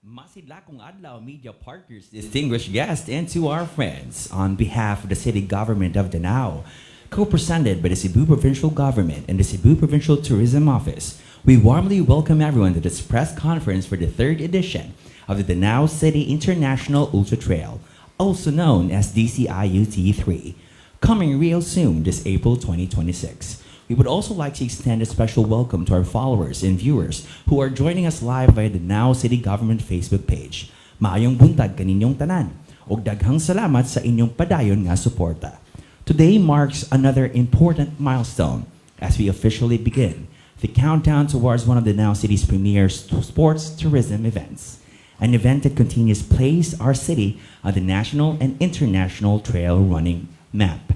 Masidlakong Adlaw Media Partners, distinguished guests, and to our friends, on behalf of the City Government of Danao, co-presented by the Cebu Provincial Government and the Cebu Provincial Tourism Office, we warmly welcome everyone to this press conference for the third edition of the Danao City International Ultra Trail, also known as DCIUT3, coming real soon this April 2026. We would also like to extend a special welcome to our followers and viewers who are joining us live via the Danao City Government Facebook page. Maayong buntag kaninyong tanan, ug daghang salamat sa inyong padayon nga suporta. Today marks another important milestone as we officially begin the countdown towards one of the Danao City's premier sports tourism events. An event that continues to place our city on the national and international trail running map.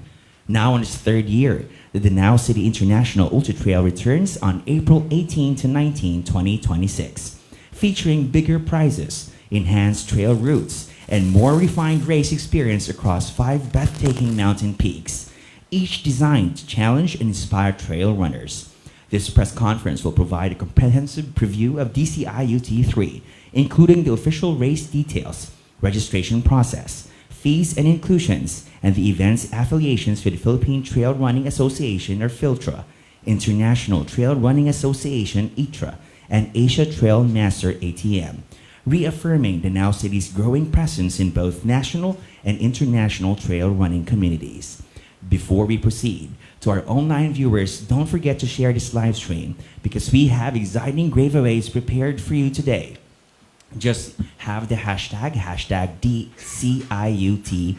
Now in its third year, the Danao City International Ultra Trail returns on April 18 to 19, 2026, featuring bigger prizes, enhanced trail routes, and more refined race experience across 5 breathtaking mountain peaks, each designed to challenge and inspire trail runners. This press conference will provide a comprehensive preview of DCIUT3, including the official race details, registration process, fees and inclusions, and the event's affiliations with the Philippine Trail Running Association or PhilTra, International Trail Running Association ITRA, and Asia Trail Master ATM, reaffirming Danao City's growing presence in both national and international trail running communities. Before we proceed, to our online viewers, don't forget to share this live stream because we have exciting giveaways prepared for you today. Just have the hashtag DCIUT3.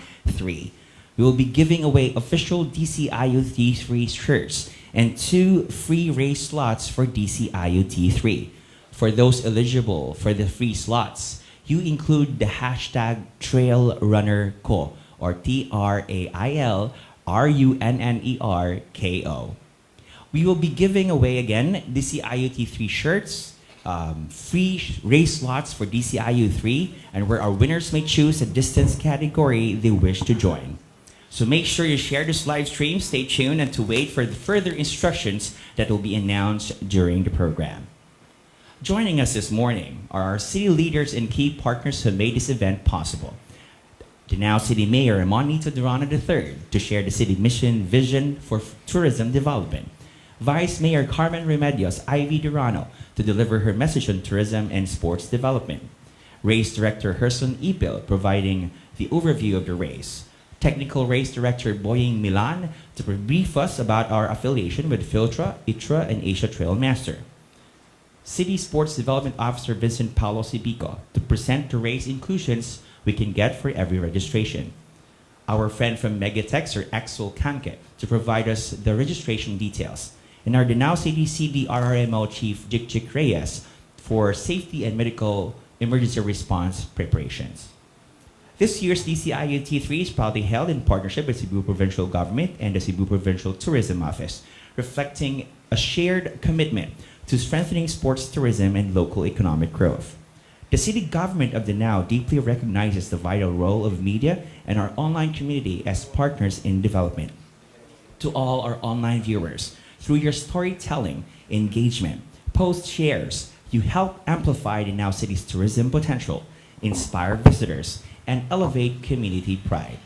We will be giving away official DCIUT3 shirts and 2 free race slots for DCIUT3. For those eligible for the free slots, you include the hashtag TrailRunnerCo or TrailRunnerKo. We will be giving away again DCIUT3 shirts, free race slots for DCIU3, and where our winners may choose a distance category they wish to join. So make sure you share this live stream, stay tuned, and to wait for the further instructions that will be announced during the program. Joining us this morning are our city leaders and key partners who made this event possible. Danao City Mayor Ramon Nito Durano III to share the city mission vision for tourism development. Vice Mayor Carmen Remedios Ivy Durano to deliver her message on tourism and sports development. Race Director Herson Ipil providing the overview of the race. Technical Race Director Boying Milan to brief us about our affiliation with PhilTra, ITRA, and Asia Trail Master. City Sports Development Officer Vincent Paulo Sibico to present the race inclusions we can get for every registration. Our friend from Megatex or Axel Kanke to provide us the registration details. And our Danao City CDRRMO Chief Jik Reyes for safety and medical emergency response preparations. This year's DCIUT3 is proudly held in partnership with Cebu Provincial Government and the Cebu Provincial Tourism Office, reflecting a shared commitment to strengthening sports tourism and local economic growth. The City Government of Danao deeply recognizes the vital role of media and our online community as partners in development. To all our online viewers, through your storytelling, engagement, post shares, you help amplify Danao City's tourism potential, inspire visitors, and elevate community pride.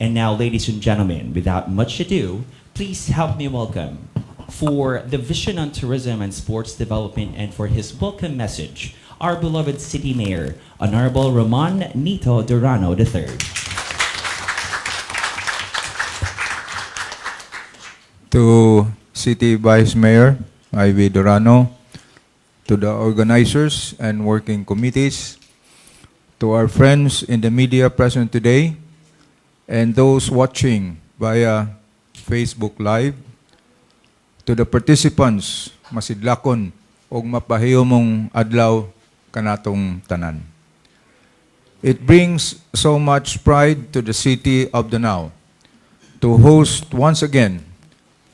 And now, ladies and gentlemen, without much ado, please help me welcome, for the vision on tourism and sports development and for his welcome message, our beloved City Mayor, Honorable Ramon Nito Durano III. To City Vice Mayor Ivy Durano, to the organizers and working committees, to our friends in the media present today, and those watching via Facebook Live, to the participants, masidlakon og mapahiyomong adlaw kanatong tanan. It brings so much pride to the city of Danao to host once again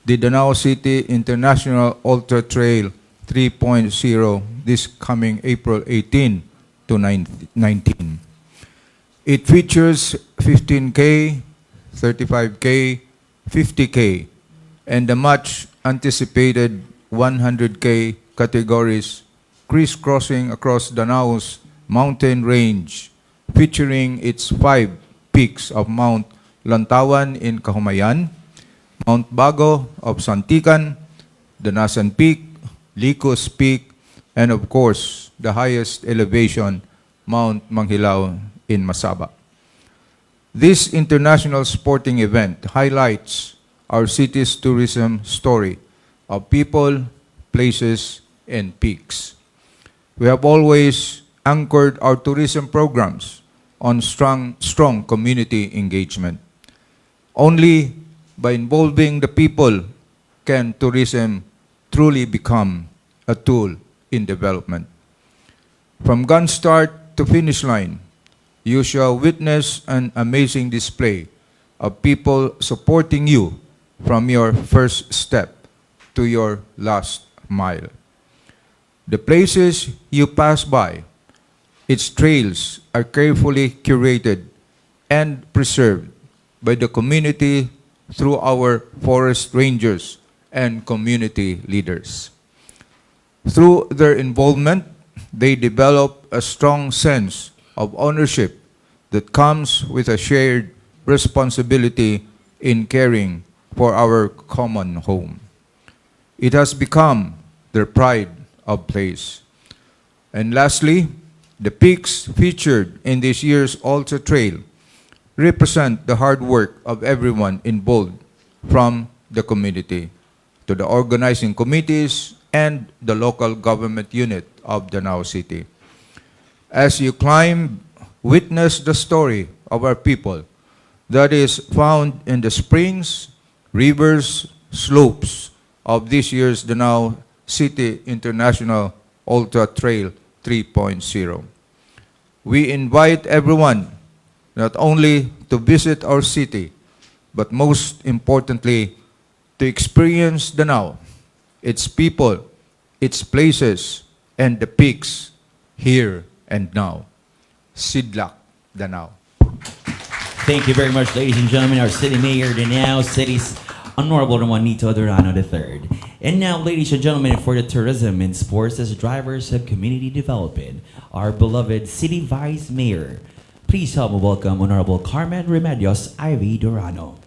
the Danao City International Ultra Trail 3.0 this coming April 18 to 19. It features 15K, 35K, 50K, and the much anticipated 100K categories crisscrossing across Danao's mountain range, featuring its 5 peaks of Mount Lantawan in Kahumayan, Mount Bago of Santican, Danasan Peak, Licos Peak, and of course, the highest elevation, Mount Manghilao in Masaba. This international sporting event highlights our city's tourism story of people, places, and peaks. We have always anchored our tourism programs on strong community engagement. Only by involving the people can tourism truly become a tool in development. From gun start to finish line, you shall witness an amazing display of people supporting you from your first step to your last mile. The places you pass by, its trails are carefully curated and preserved by the community through our forest rangers and community leaders. Through their involvement, they develop a strong sense of ownership that comes with a shared responsibility in caring for our common home. It has become their pride of place. And lastly, the peaks featured in this year's Ultra Trail represent the hard work of everyone involved, from the community to the organizing committees and the local government unit of Danao City. As you climb, witness the story of our people that is found in the springs, rivers, slopes of this year's Danao City International Ultra Trail 3.0. We invite everyone not only to visit our city, but most importantly, to experience Danao, its people, its places, and the peaks here and now. Sidlak, Danao. Thank you very much, ladies and gentlemen, our City Mayor, Danao City's Honorable Juanito Durano III. And now, ladies and gentlemen, for the tourism and sports as drivers of community development, our beloved City Vice Mayor. Please help me welcome Honorable Carmen Remedios Ivy Durano.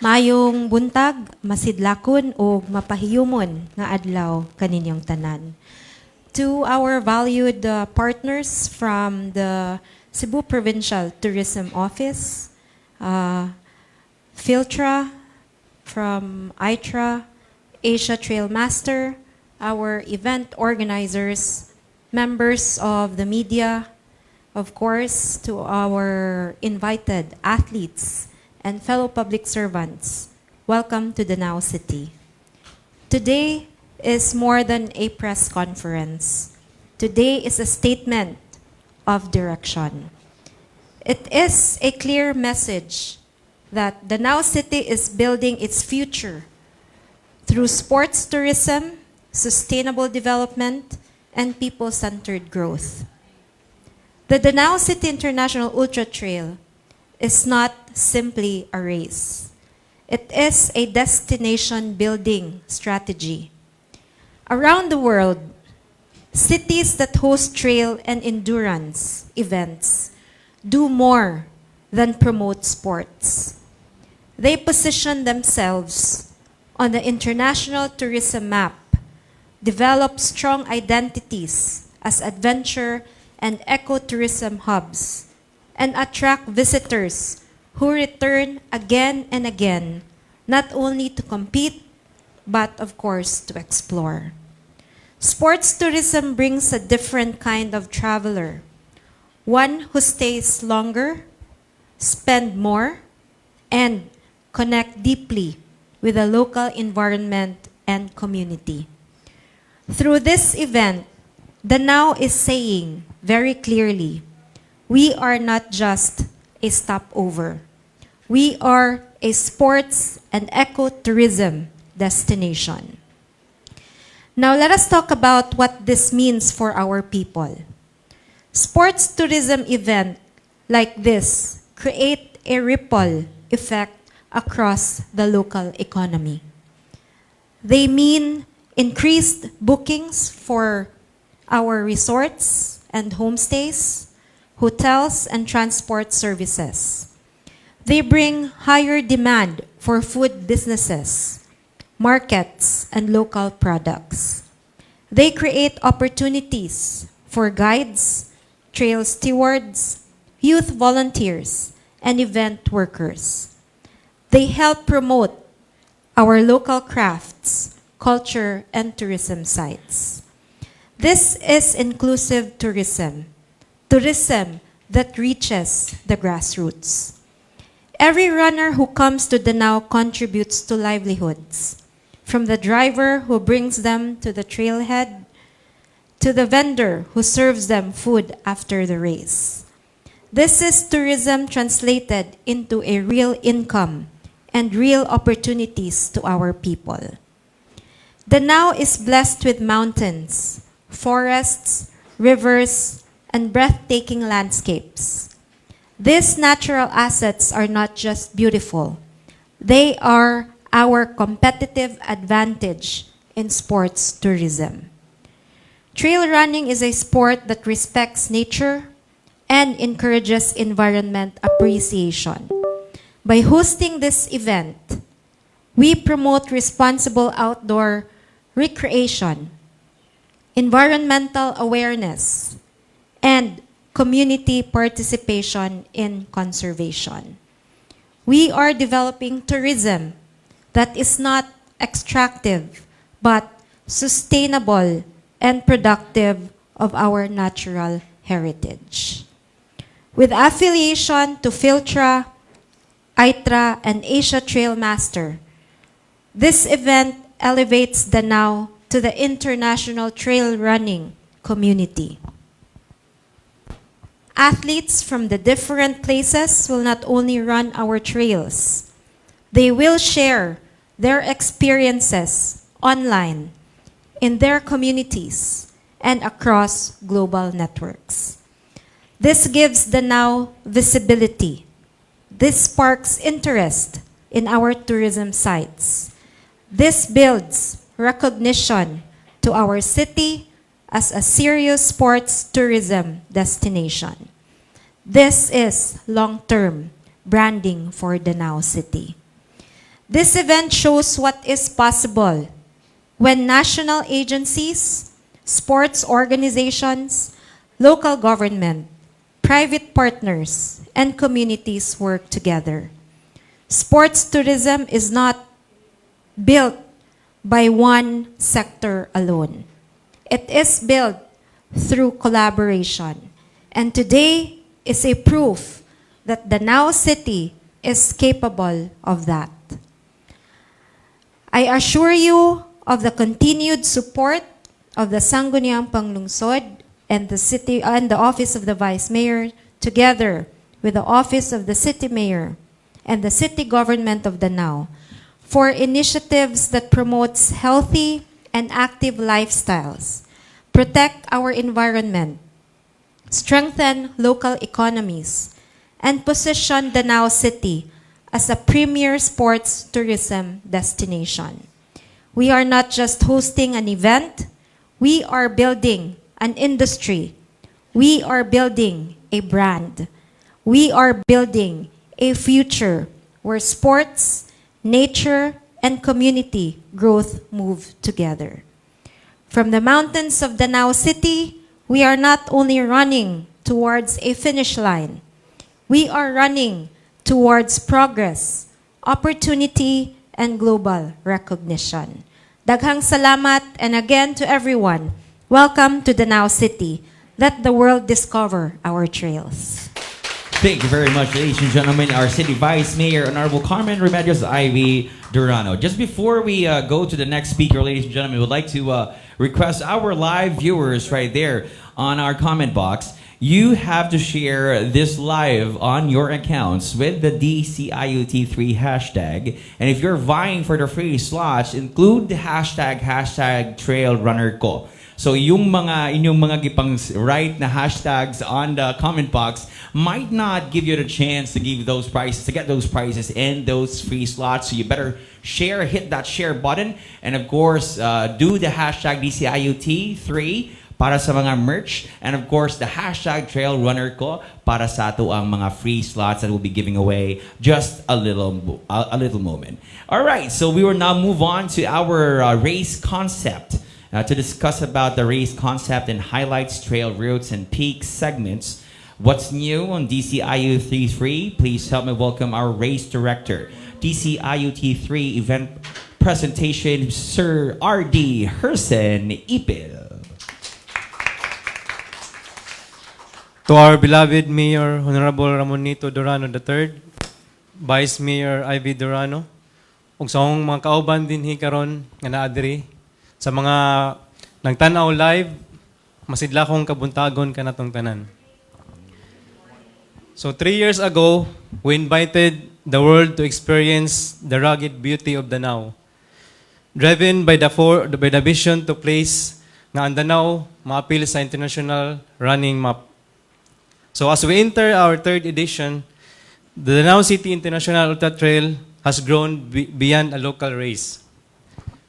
Mayong buntag, masidlakon o mapahiyumon nga adlaw kaninyong tanan. To our valued partners from the Cebu Provincial Tourism Office, Filtra, from ITRA, Asia Trail Master, our event organizers, members of the media, of course, to our invited athletes and fellow public servants, welcome to Danao City. Today is more than a press conference. Today is a statement of direction. It is a clear message that Danao City is building its future through sports tourism, sustainable development, and people-centered growth. The Danao City International Ultra Trail is not simply a race. It is a destination-building strategy. Around the world, cities that host trail and endurance events do more than promote sports. They position themselves on the international tourism map, develop strong identities as adventure and ecotourism hubs, and attract visitors who return again and again, not only to compete, but of course to explore. Sports tourism brings a different kind of traveler, one who stays longer, spend more, and connect deeply with the local environment and community. Through this event, Danao is saying very clearly, we are not just a stopover. We are a sports and ecotourism destination. Now let us talk about what this means for our people. Sports tourism event like this create a ripple effect across the local economy. They mean increased bookings for our resorts and homestays, hotels, and transport services. They bring higher demand for food businesses, markets, and local products. They create opportunities for guides, trail stewards, youth volunteers, and event workers. They help promote our local crafts, culture, and tourism sites. This is inclusive tourism, tourism that reaches the grassroots. Every runner who comes to Danao contributes to livelihoods, from the driver who brings them to the trailhead to the vendor who serves them food after the race. This is tourism translated into a real income and real opportunities to our people. Danao is blessed with mountains, forests, rivers, and breathtaking landscapes. These natural assets are not just beautiful, they are our competitive advantage in sports tourism. Trail running is a sport that respects nature and encourages environment appreciation. By hosting this event, we promote responsible outdoor recreation, environmental awareness, and community participation in conservation. We are developing tourism that is not extractive, but sustainable and productive of our natural heritage. With affiliation to Filtra, ITRA, and Asia Trail Master, this event elevates Danao to the international trail running community. Athletes from the different places will not only run our trails, they will share their experiences online, in their communities, and across global networks. This gives Danao visibility. This sparks interest in our tourism sites. This builds recognition to our city as a serious sports tourism destination. This is long-term branding for Danao City. This event shows what is possible when national agencies, sports organizations, local government, private partners, and communities work together. Sports tourism is not built by one sector alone. It is built through collaboration. And today is a proof that Danao City is capable of that. I assure you of the continued support of the Sangguniang Panglungsod and the city and the Office of the Vice Mayor, together with the Office of the City Mayor and the City Government of Danao, for initiatives that promotes healthy and active lifestyles, protect our environment, strengthen local economies, and position Danao City as a premier sports tourism destination. We are not just hosting an event, we are building an industry. We are building a brand. We are building a future where sports, nature, and community growth move together. From the mountains of Danao City, we are not only running towards a finish line, we are running towards progress, opportunity, and global recognition. Daghang salamat, and again to everyone, welcome to Danao City. Let the world discover our trails. Thank you very much, ladies and gentlemen, our City Vice Mayor, Honorable Carmen Remedios Ivy Durano. Just before we go to the next speaker, ladies and gentlemen, we would like to request our live viewers right there on our comment box. You have to share this live on your accounts with the DCIUT3 hashtag. And if you're vying for the free slots, include the hashtag Trail Runner Ko. So inyong mga gipang right na hashtags on the comment box might not give you the chance to give those prizes, to get those prizes and those free slots. So you better share, hit that share button, and of course, do the hashtag DCIUT3 para sa mga merch, and of course the hashtag trail runner ko para sa ato ang mga free slots that we'll be giving away just a little moment. All right, so we will now move on to our race concept to discuss about the race concept and highlights, trail routes, and peak segments. What's new on DCIU 3 Please help me welcome our race director, DCIUT 3 event presentation, Sir R.D. Hersen Ipil. To our beloved Mayor Honorable Ramonito Durano III, Vice Mayor Ivy Durano, ug sa akong mga kauban din karon nga naa diri sa mga nagtanaw live, masidla kong kabuntagon kanatong tanan. So 3 years ago, we invited the world to experience the rugged beauty of Danao. Driven by the vision to place nga ang Danao maapil sa international running map. So as we enter our 3rd edition, the Danao City International Ultra Trail has grown beyond a local race.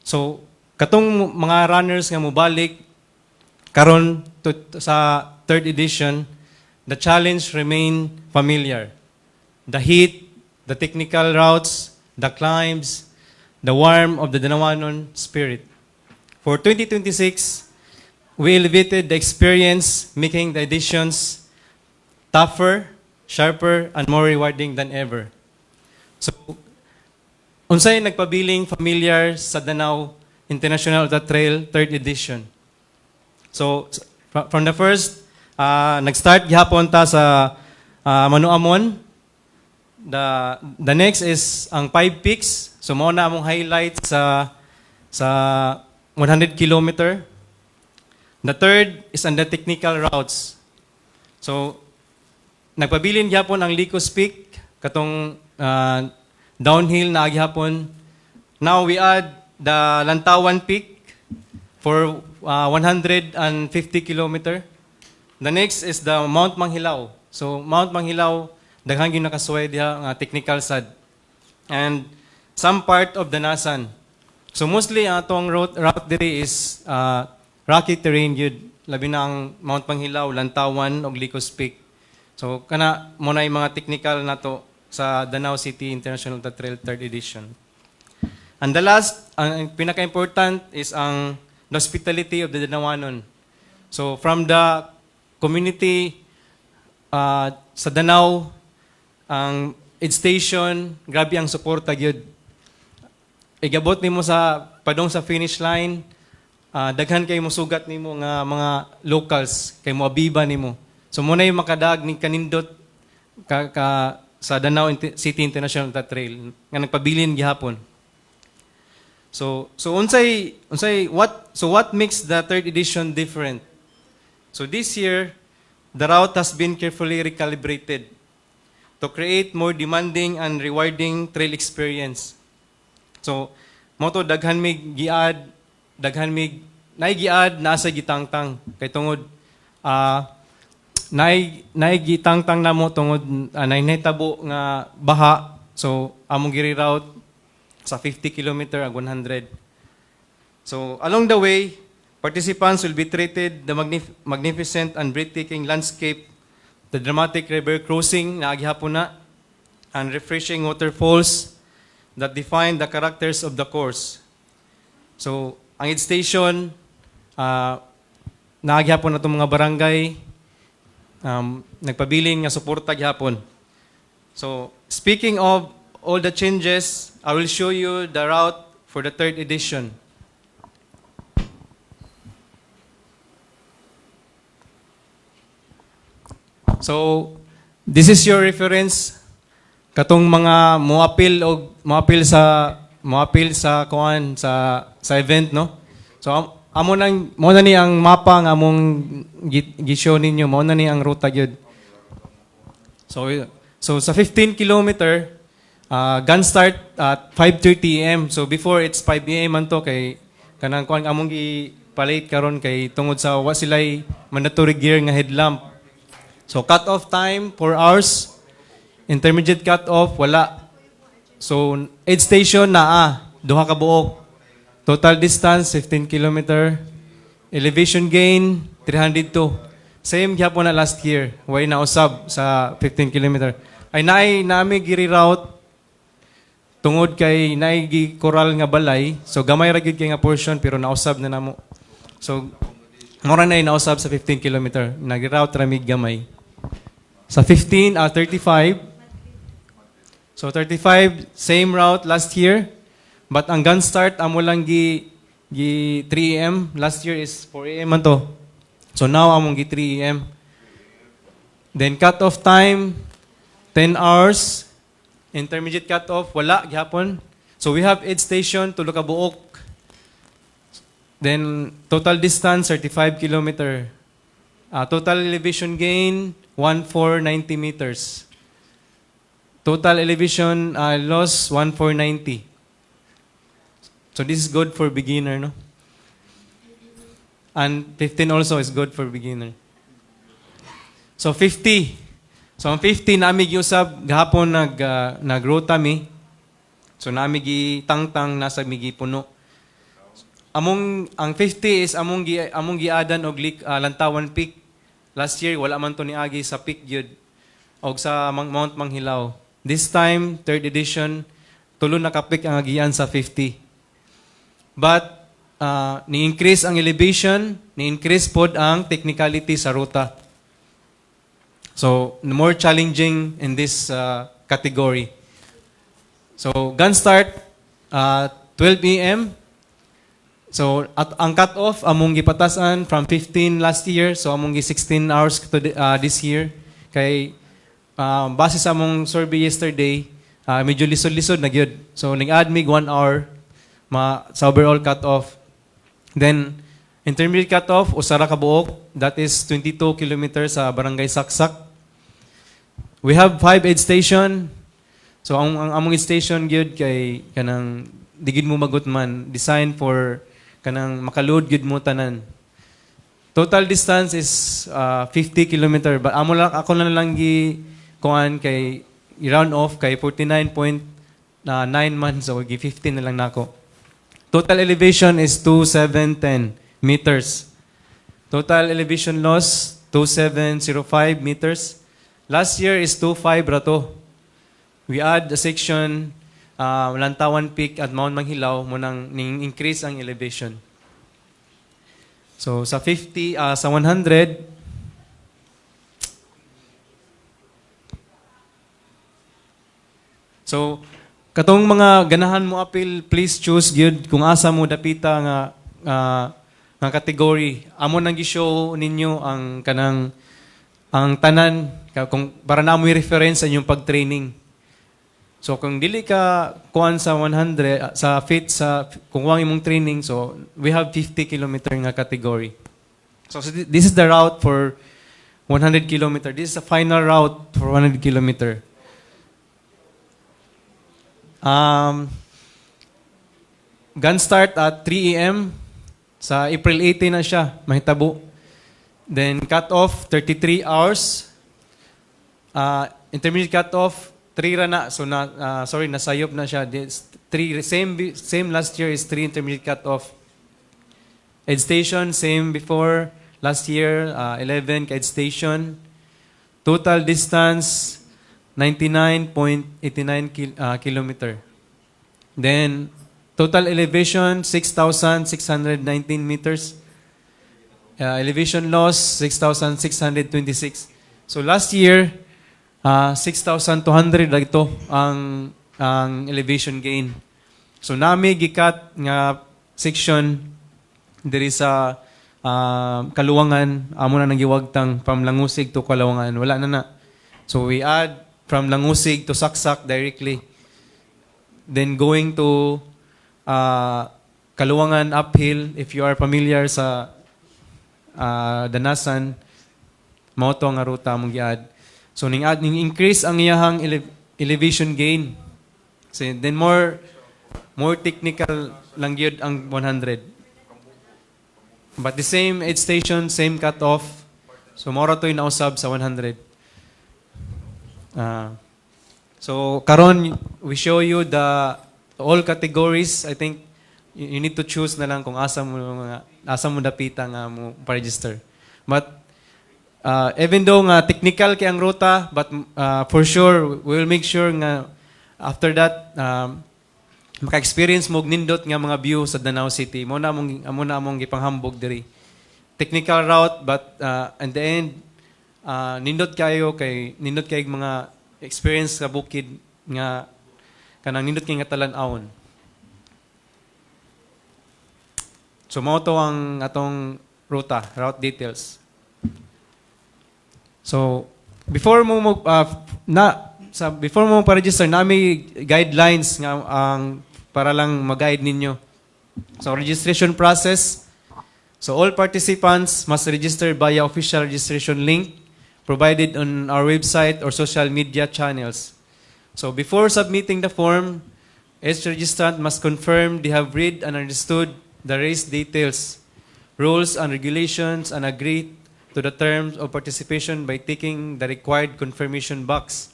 So katong mga runners nga mobalik karon sa 3rd edition, the challenge remain familiar. The heat, the technical routes, the climbs, the warmth of the Danawanon spirit. For 2026, we elevated the experience, making the editions tougher, sharper, and more rewarding than ever. So, unsay nagpabiling familiar sa Danao International Ultra Trail 3rd edition. So, from the first, nag-start gihapon ta sa Manuamon. The next is ang 5 peaks. So, mao na among highlight sa 100 kilometer. The third is on the technical routes. So, nagpabilin gyapon ang Licos Peak, katong downhill na agyapon. Now we add the Lantawan Peak for 150 kilometer. The next is the Mount Manghilao. So Mount Manghilao, daghang gyud nakasuway diha nga technical sad. And some part of the Nasan. So mostly ang atong route diri is rocky terrain gyud, labi na ang Mount Manghilao, Lantawan ug Licos Peak. So, kana mo na yung mga technical na to sa Danao City International Ultra Trail 3rd edition. And the last, ang pinaka-important is the hospitality of the Danawanon. So, from the community sa Danao, ang aid station, grabe ang suporta gyud. Igabot nimo sa padong sa finish line, daghan kay mo sugat nimo nga mga locals, kay mo abiba nimo. So muna yung makadag ni kanindot sa Danao City International Ultra Trail nga nagpabilin gihapon. So what makes the 3rd edition different? So this year, the route has been carefully recalibrated to create more demanding and rewarding trail experience. So moto daghan mig giad, giad nasa gitangtang kay tungod naigitangtang na mo tungod nainitabo nga baha. So among giri-route sa 50 kilometer ag 100. So along the way, participants will be treated the magnificent and breathtaking landscape, the dramatic river crossing na aghapon na, and refreshing waterfalls that define the characters of the course. So ang aid station naaghapon na itong mga barangay, nagpabilin nga suporta gihapon. So, speaking of all the changes, I will show you the route for the 3rd edition. So, this is your reference katong mga moapil sa kuan sa event, no? So, mo na ni ang mapa nga among gi-show ninyo, mo na ni ang ruta gyud. So sa 15 kilometer, gun start at 5:30 AM. So before it's 5 AM man to kay kanang kuan among gipalit karon kay tungod sa wa sila'y mandatory gear nga headlamp. So cut off time 4 hours. Intermediate cut off wala. So aid station naa duha ka buok. Total distance 15 kilometer. Elevation gain 302. Same gyapon na last year. Way na usab sa 15 kilometer. Ay naami giri-route tungod kay naigi coral nga balay, so gamay ra gyud kay nga portion pero nausab na namo. So mura na nausab sa 15 kilometer. Nag-route ra mig gamay. Sa 35. So 35 same route last year, but ang gun start amo lang gi 3 AM. Last year is 4 AM man to. So now among gi 3 AM. Then cut off time 10 hours. Intermediate cut-off, wala, gihapon. So we have aid station, tulo ka buok. Then total distance, 35 kilometer. Total elevation gain, 1490 meters. Total elevation loss, 1490. So this is good for beginner, no? And 15 also is good for beginner. So 50. So ang 50 nami giusab gahapon nagrota mi. So nami gitangtang nasa migi puno. Among ang 50 is among giadan og Lantawan Peak. Last year wala man to niagi sa peak gyud og sa Mount Manghilaw. This time third edition tulo na ka peak ang agian sa 50. But ni-increase ang elevation, ni-increase pod ang technicality sa ruta. So, more challenging in this category. So, gun start, 12 AM. So, at ang cut-off, among gipatasan from 15 last year. So, among 16 hours to this year. Kay, base sa among survey yesterday, medyo lisod-lisod na gyud. So, nag-add mig 1 hour sa overall cut-off. Then, intermediate cut-off, usara ka buok. That is 22 kilometers sa Barangay Saksak. We have 5 aid station. So ang among aid station gyud kay kanang digid mo magut man, design for kanang makaload gyud mo tanan. Total distance is 50 kilometer, but ako na lang gi kuan kay i-round off kay 49.9 man, so gi 15 na lang nako. Total elevation is 2710 meters. Total elevation loss 2705 meters. Last year is 2.5 rato. We add a section, Lantawan Peak at Mount Manghilaw, munang ning-increase ang elevation. So sa 50, sa 100, so katong mga ganahan mo apil, please choose gyud kung asa mo dapita nga category. Amo nang gi-show ninyo ang kanang ang tanan kung para na mo i-reference sa inyong pag-training. So kung dili ka kuan sa 100 sa fit sa kung wang imong training, so we have 50 kilometer nga category. So this is the route for 100 kilometer. This is the final route for 100 kilometer. Gun start at 3 AM. Sa April 18 na siya, mahitabo. Then cut off 33 hours. Intermediate cut off 3 ra na. So nasayop na siya. Same last year is 3 intermediate cut off. Aid station same before last year 11 aid station. Total distance 99.89 kilometer. Then total elevation 6,619 meters. Elevation loss 6,626. So last year 6,200 dagto ang elevation gain. So nami gikat nga section diri sa Kaluwangan, amo na nagiwagtang from Langusig to Kaluwangan, wala na. So we add from Langusig to Saksak directly. Then going to Kaluwangan uphill, if you are familiar sa Danasan, mao to nga ruta mong giad. So ning increase ang iyahang elevation gain. So then more technical lang gyud ang 100. But the same aid station, same cut-off. So, mora to'y nausab sa 100. So, karon we show you the all categories. I think you need to choose na lang kung asa mo dapita nga mo pa-register. But even though nga technical kay ang ruta, but for sure we will make sure nga after that maka-experience mo og nindot nga mga view sa Danao City. Mo na among gipanghambog diri. Technical route, but in the end nindot kayo mga experience sa bukid nga kanang nindot kay nga talan-awon. So mao to ang atong route details. So before mo pa-register nami guidelines nga ang para lang mag-guide ninyo. So registration process. So all participants must register via official registration link provided on our website or social media channels. So before submitting the form, each registrant must confirm they have read and understood the race details, rules and regulations, and agree to the terms of participation by ticking the required confirmation box.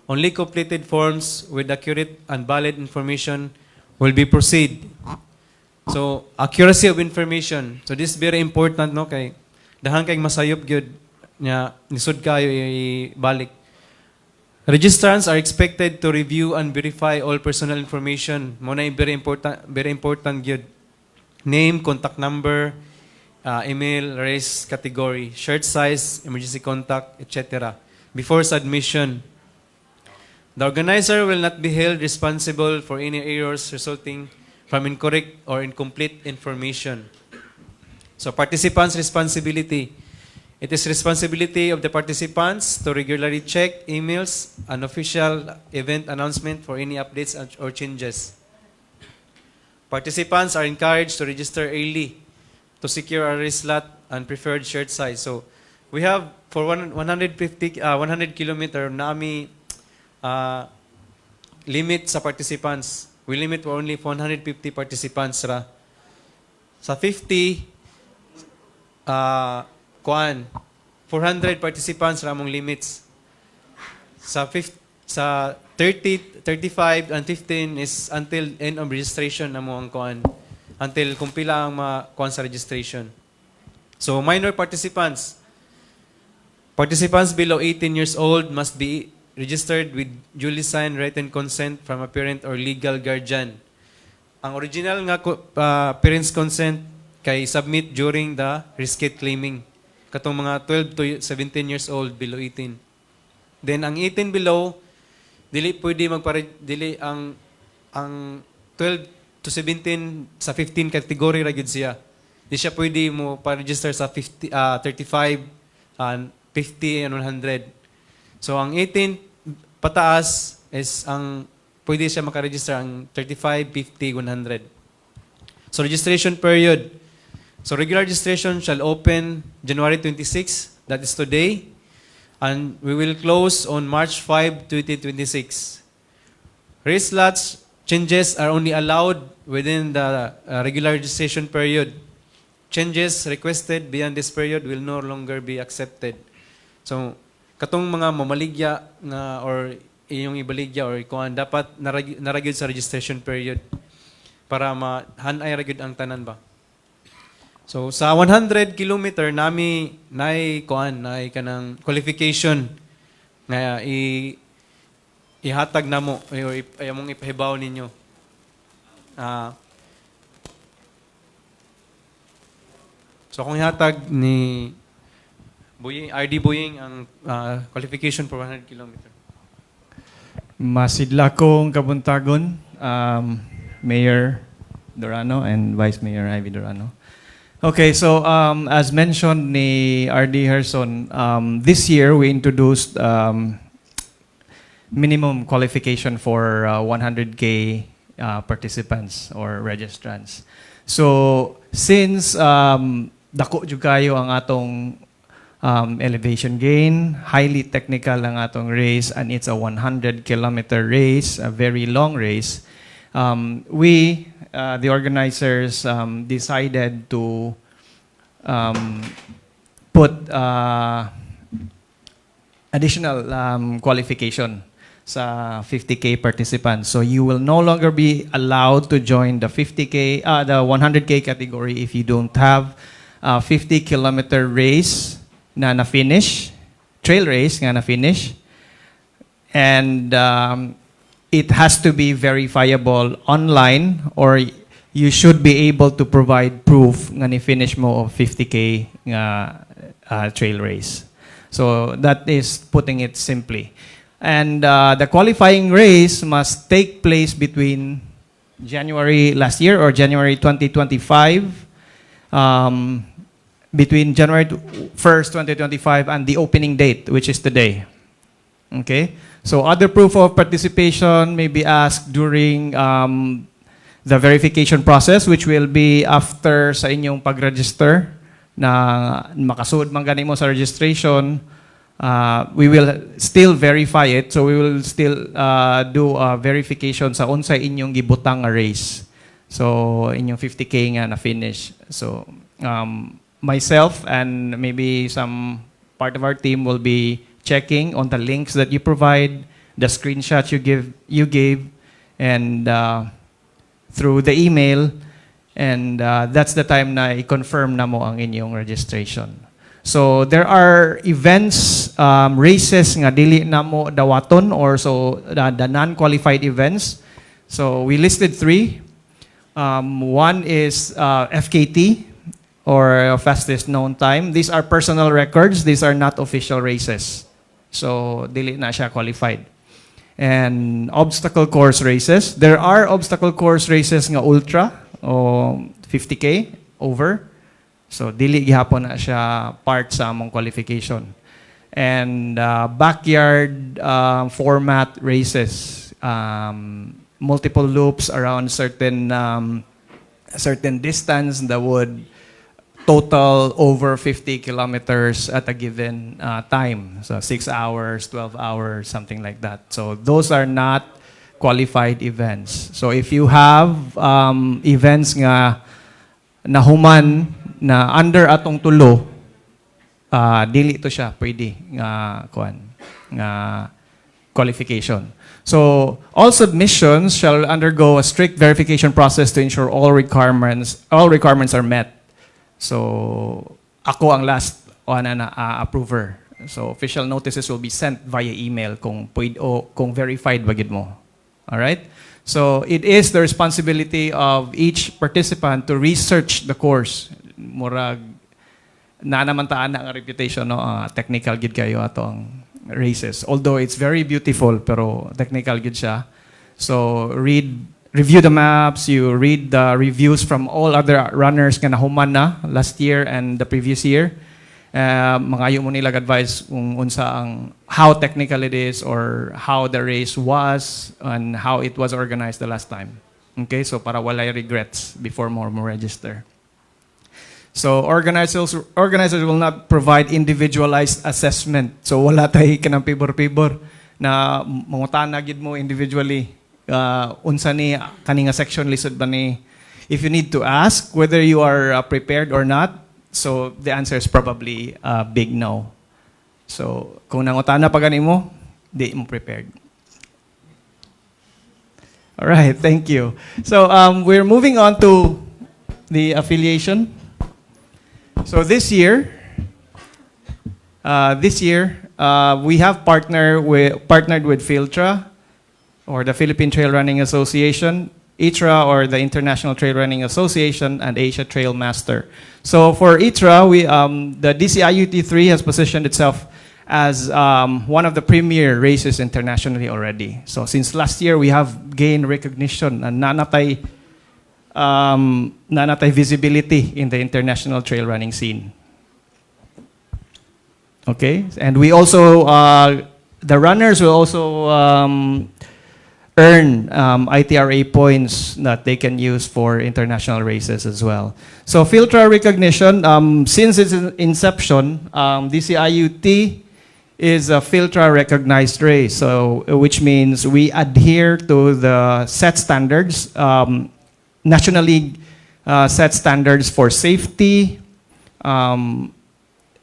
Only completed forms with accurate and valid information will be proceed. So accuracy of information. So this is very important, no, kay dahang kay masayop gyud nya nisud kayo ibalik. Registrants are expected to review and verify all personal information. Muna very important gyud. Name, contact number, email, race, category, shirt size, emergency contact, etc. before submission. The organizer will not be held responsible for any errors resulting from incorrect or incomplete information. So participants' responsibility. It is responsibility of the participants to regularly check emails and official event announcement for any updates or changes. Participants are encouraged to register early to secure a race slot and preferred shirt size. So we have for 100 kilometer nami limit sa participants. We limit for only 150 participants ra. Sa 50 400 participants ramong limits. Sa 30, 35 and 15 is until end of registration na mo ang kuan. Until kung pila ang kuan sa registration. So minor participants below 18 years old must be registered with duly signed written consent from a parent or legal guardian. Ang original nga parents consent kay submit during the risked claiming. Katong mga 12 to 17 years old below 18. Then ang 18 below dili pwede dili ang 12 to 17 sa 15 category ra gyud siya. Di siya pwede mo pa-register sa 50 35 and 50 and 100. So ang 18 pataas is ang pwede siya maka-register ang 35, 50, 100. So registration period. So regular registration shall open January 26, that is today, and we will close on March 5, 2026. Race slots changes are only allowed within the regular registration period. Changes requested beyond this period will no longer be accepted. So katong mga mamaligya nga or iyong ibaligya or ikuan dapat naragyod sa registration period para ma-hanay ragyod ang tanan ba. So sa 100 kilometer nami nay kanang qualification nga ihatag namo or ayamong ipahibaw ninyo. So kung ihatag ni RD Buying ang qualification for 100 kilometer. Masidla kong kabuntagon, Mayor Dorano and Vice Mayor Ivy Dorano. Okay, so as mentioned ni RD Herson, this year we introduced minimum qualification for 100K participants or registrants. So since dako jud kayo ang atong elevation gain, highly technical ang atong race, and it's a 100-kilometer race, a very long race, we the organizers decided to put additional qualification sa 50K participants. So you will no longer be allowed to join the 50K, the 100K category if you don't have a 50-kilometer race na na-finish, trail race nga na-finish, and it has to be verifiable online, or you should be able to provide proof nga ni-finish mo of 50K nga trail race. So that is putting it simply. And the qualifying race must take place between January last year or January 2025, between January 1st, 2025 and the opening date, which is today. Okay? So other proof of participation may be asked during the verification process, which will be after sa inyong pag-register na makasud man gani mo sa registration. We will still verify it, so we will still do a verification sa unsay inyong gibutang nga race. So inyong 50K nga na finish. So myself and maybe some part of our team will be checking on the links that you provide, the screenshots you gave, and through the email, and that's the time na i-confirm na mo ang inyong registration. So there are events, races nga dili na mo dawaton, or so the non-qualified events. So we listed 3. One is FKT, or fastest known time. These are personal records. These are not official races. So dili na siya qualified. And obstacle course races. There are obstacle course races nga ultra o 50K over. So dili gihapon na siya part sa among qualification. And backyard format races. Multiple loops around certain distance that would total over 50 kilometers at a given time. So 6 hours, 12 hours, something like that. So those are not qualified events. So if you have events nga nahuman na under atong tulo, dili to siya pwede nga qualification. So all submissions shall undergo a strict verification process to ensure all requirements are met. So ako ang last approver. So official notices will be sent via email kung verified bagid mo. All right? So it is the responsibility of each participant to research the course. Murag na naman taan ang reputation, no? Technical gid kayo ato ang races. Although it's very beautiful, pero technical gid siya. So review the maps, you read the reviews from all other runners nga nahuman na last year and the previous year. Mangayo mo nilag advice kung unsa ang how technical it is, or how the race was and how it was organized the last time. Okay, so para walay regrets before mo register. So organizers will not provide individualized assessment. So wala tay kanang pibor-pibor na mangutana gid mo individually unsa ni kaninga section lisod ba ni. If you need to ask whether you are prepared or not, so the answer is probably a big no. So kung nangutana pa gani mo, di mo prepared. All right, thank you. So we're moving on to the affiliation. So this year, we have partnered with Filtra, or the Philippine Trail Running Association, ITRA, or the International Trail Running Association, and Asia Trail Master. So for ITRA, the DCIUT3 has positioned itself as one of the premier races internationally already. So since last year, we have gained recognition and nanatay visibility in the international trail running scene. Okay, and we also, the runners will also earn ITRA points that they can use for international races as well. So Filtra recognition, since its inception, DCIUT is a Filtra recognized race, so which means we adhere to the set standards National League set standards for safety,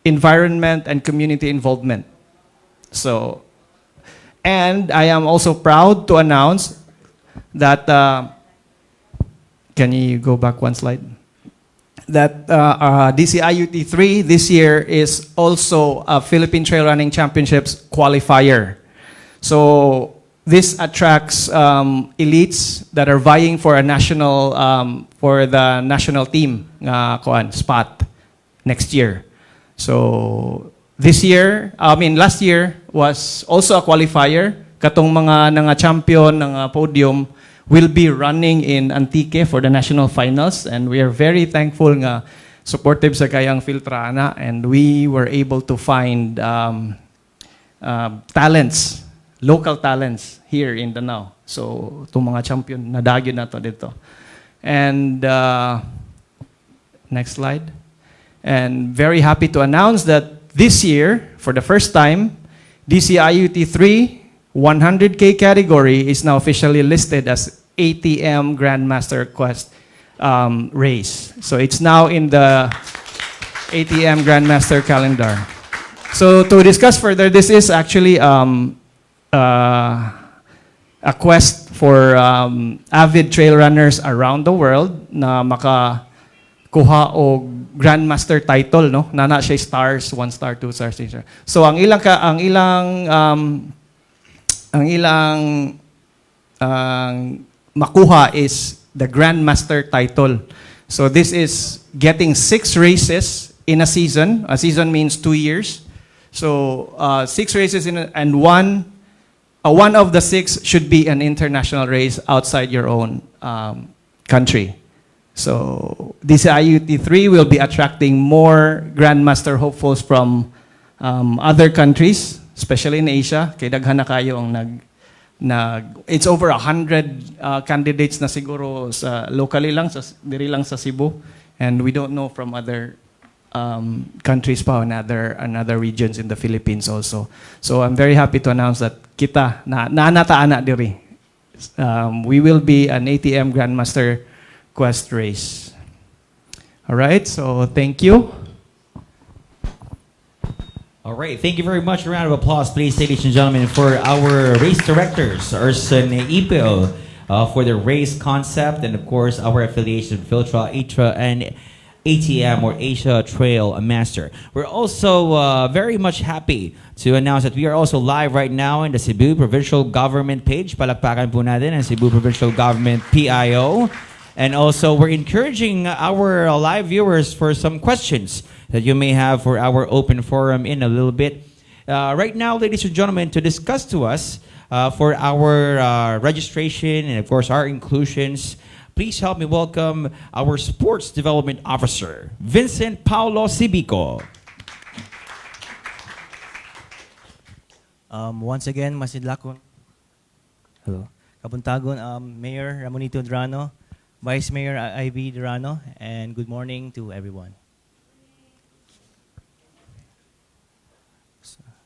environment, and community involvement. So, and I am also proud to announce that, can you go back one slide? That DCIUT 3 this year is also a Philippine Trail Running Championships qualifier. So this attracts elites that are vying for a national, for the national team, spot next year. So this year, last year was also a qualifier. Katong mga nga champion ng podium will be running in Antique for the national finals, and we are very thankful nga supportive sa kayang Filtrana, and we were able to find talents, local talents here in Danao. So itong mga champion nadagyo na to dito. And next slide. And very happy to announce that this year, for the first time, DCIUT 3 100K category is now officially listed as ATM Grandmaster Quest race. So it's now in the ATM Grandmaster calendar. So to discuss further, this is actually a quest for avid trail runners around the world na makakuha o Grandmaster title, no? Nana siya stars, 1 star, 2 stars, 3 stars. So ang ilang makuha is the Grandmaster title. So this is getting 6 races in a season. A season means 2 years. So 6 races and one of the 6 should be an international race outside your own country. So this IUT 3 will be attracting more Grandmaster hopefuls from other countries, especially in Asia. Kay daghan na kayo ang it's over 100 candidates na siguro sa locally lang, diri lang sa Cebu, and we don't know from other countries pa, and other regions in the Philippines also. So I'm very happy to announce that kita naanataan diri. We will be an ATM Grandmaster Quest race. All right, so thank you. All right, thank you very much. A round of applause, please, ladies and gentlemen, for our race directors, Urson Ipil, for the race concept, and of course, our affiliation, Filtra, ITRA, and ATM, or Asia Trail Master. We're also very much happy to announce that we are also live right now in the Cebu Provincial Government page. Palakpakan po natin ang Cebu Provincial Government PIO. And also, we're encouraging our live viewers for some questions that you may have for our open forum in a little bit. Right now, ladies and gentlemen, to discuss to us for our registration and, of course, our inclusions, please help me welcome our Sports Development Officer, Vincent Paulo Cibico. Once again, Masidlakon. Hello. Kabuntagon, Mayor Ramonito Durano, Vice Mayor Ivy Durano, and good morning to everyone.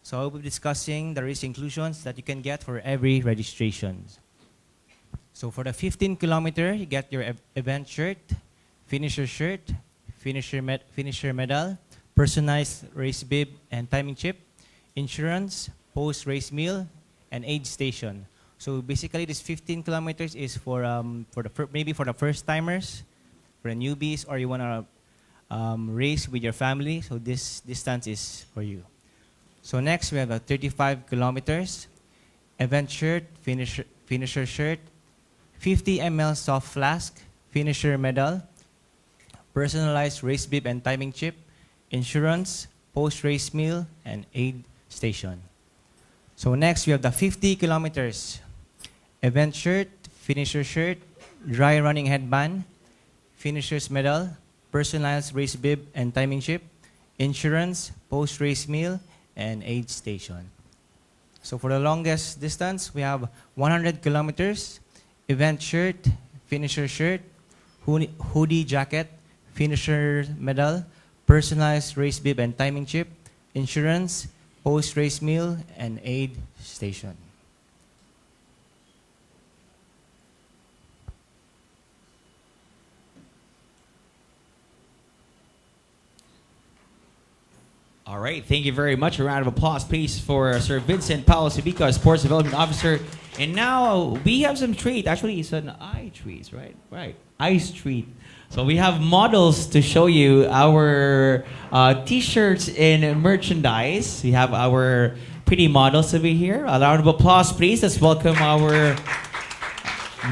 So I will be discussing the race inclusions that you can get for every registration. So for the 15 kilometer, you get your event shirt, finisher medal, personalized race bib and timing chip, insurance, post-race meal, and aid station. So basically, this 15 kilometers is for maybe for the first timers, for the newbies, or you wanna race with your family. So this distance is for you. So next we have a 35 kilometers, event shirt, finisher shirt, 50 ml soft flask, finisher medal, personalized race bib and timing chip, insurance, post-race meal, and aid station. So next we have the 50 kilometers, event shirt, finisher shirt, dry running headband, finisher's medal, personalized race bib and timing chip, insurance, post-race meal, and aid station. So for the longest distance, we have 100 kilometers, event shirt, finisher shirt, hoodie jacket, finisher medal, personalized race bib and timing chip, insurance, post-race meal, and aid station. All right, thank you very much. A round of applause, please, for Sir Vincent Paulo Sibica, Sports Development Officer. And now we have some treat. Actually, it's an eye treat, right? Right, ice treat. So we have models to show you our T-shirts and merchandise. We have our pretty models over here. A round of applause, please. Let's welcome our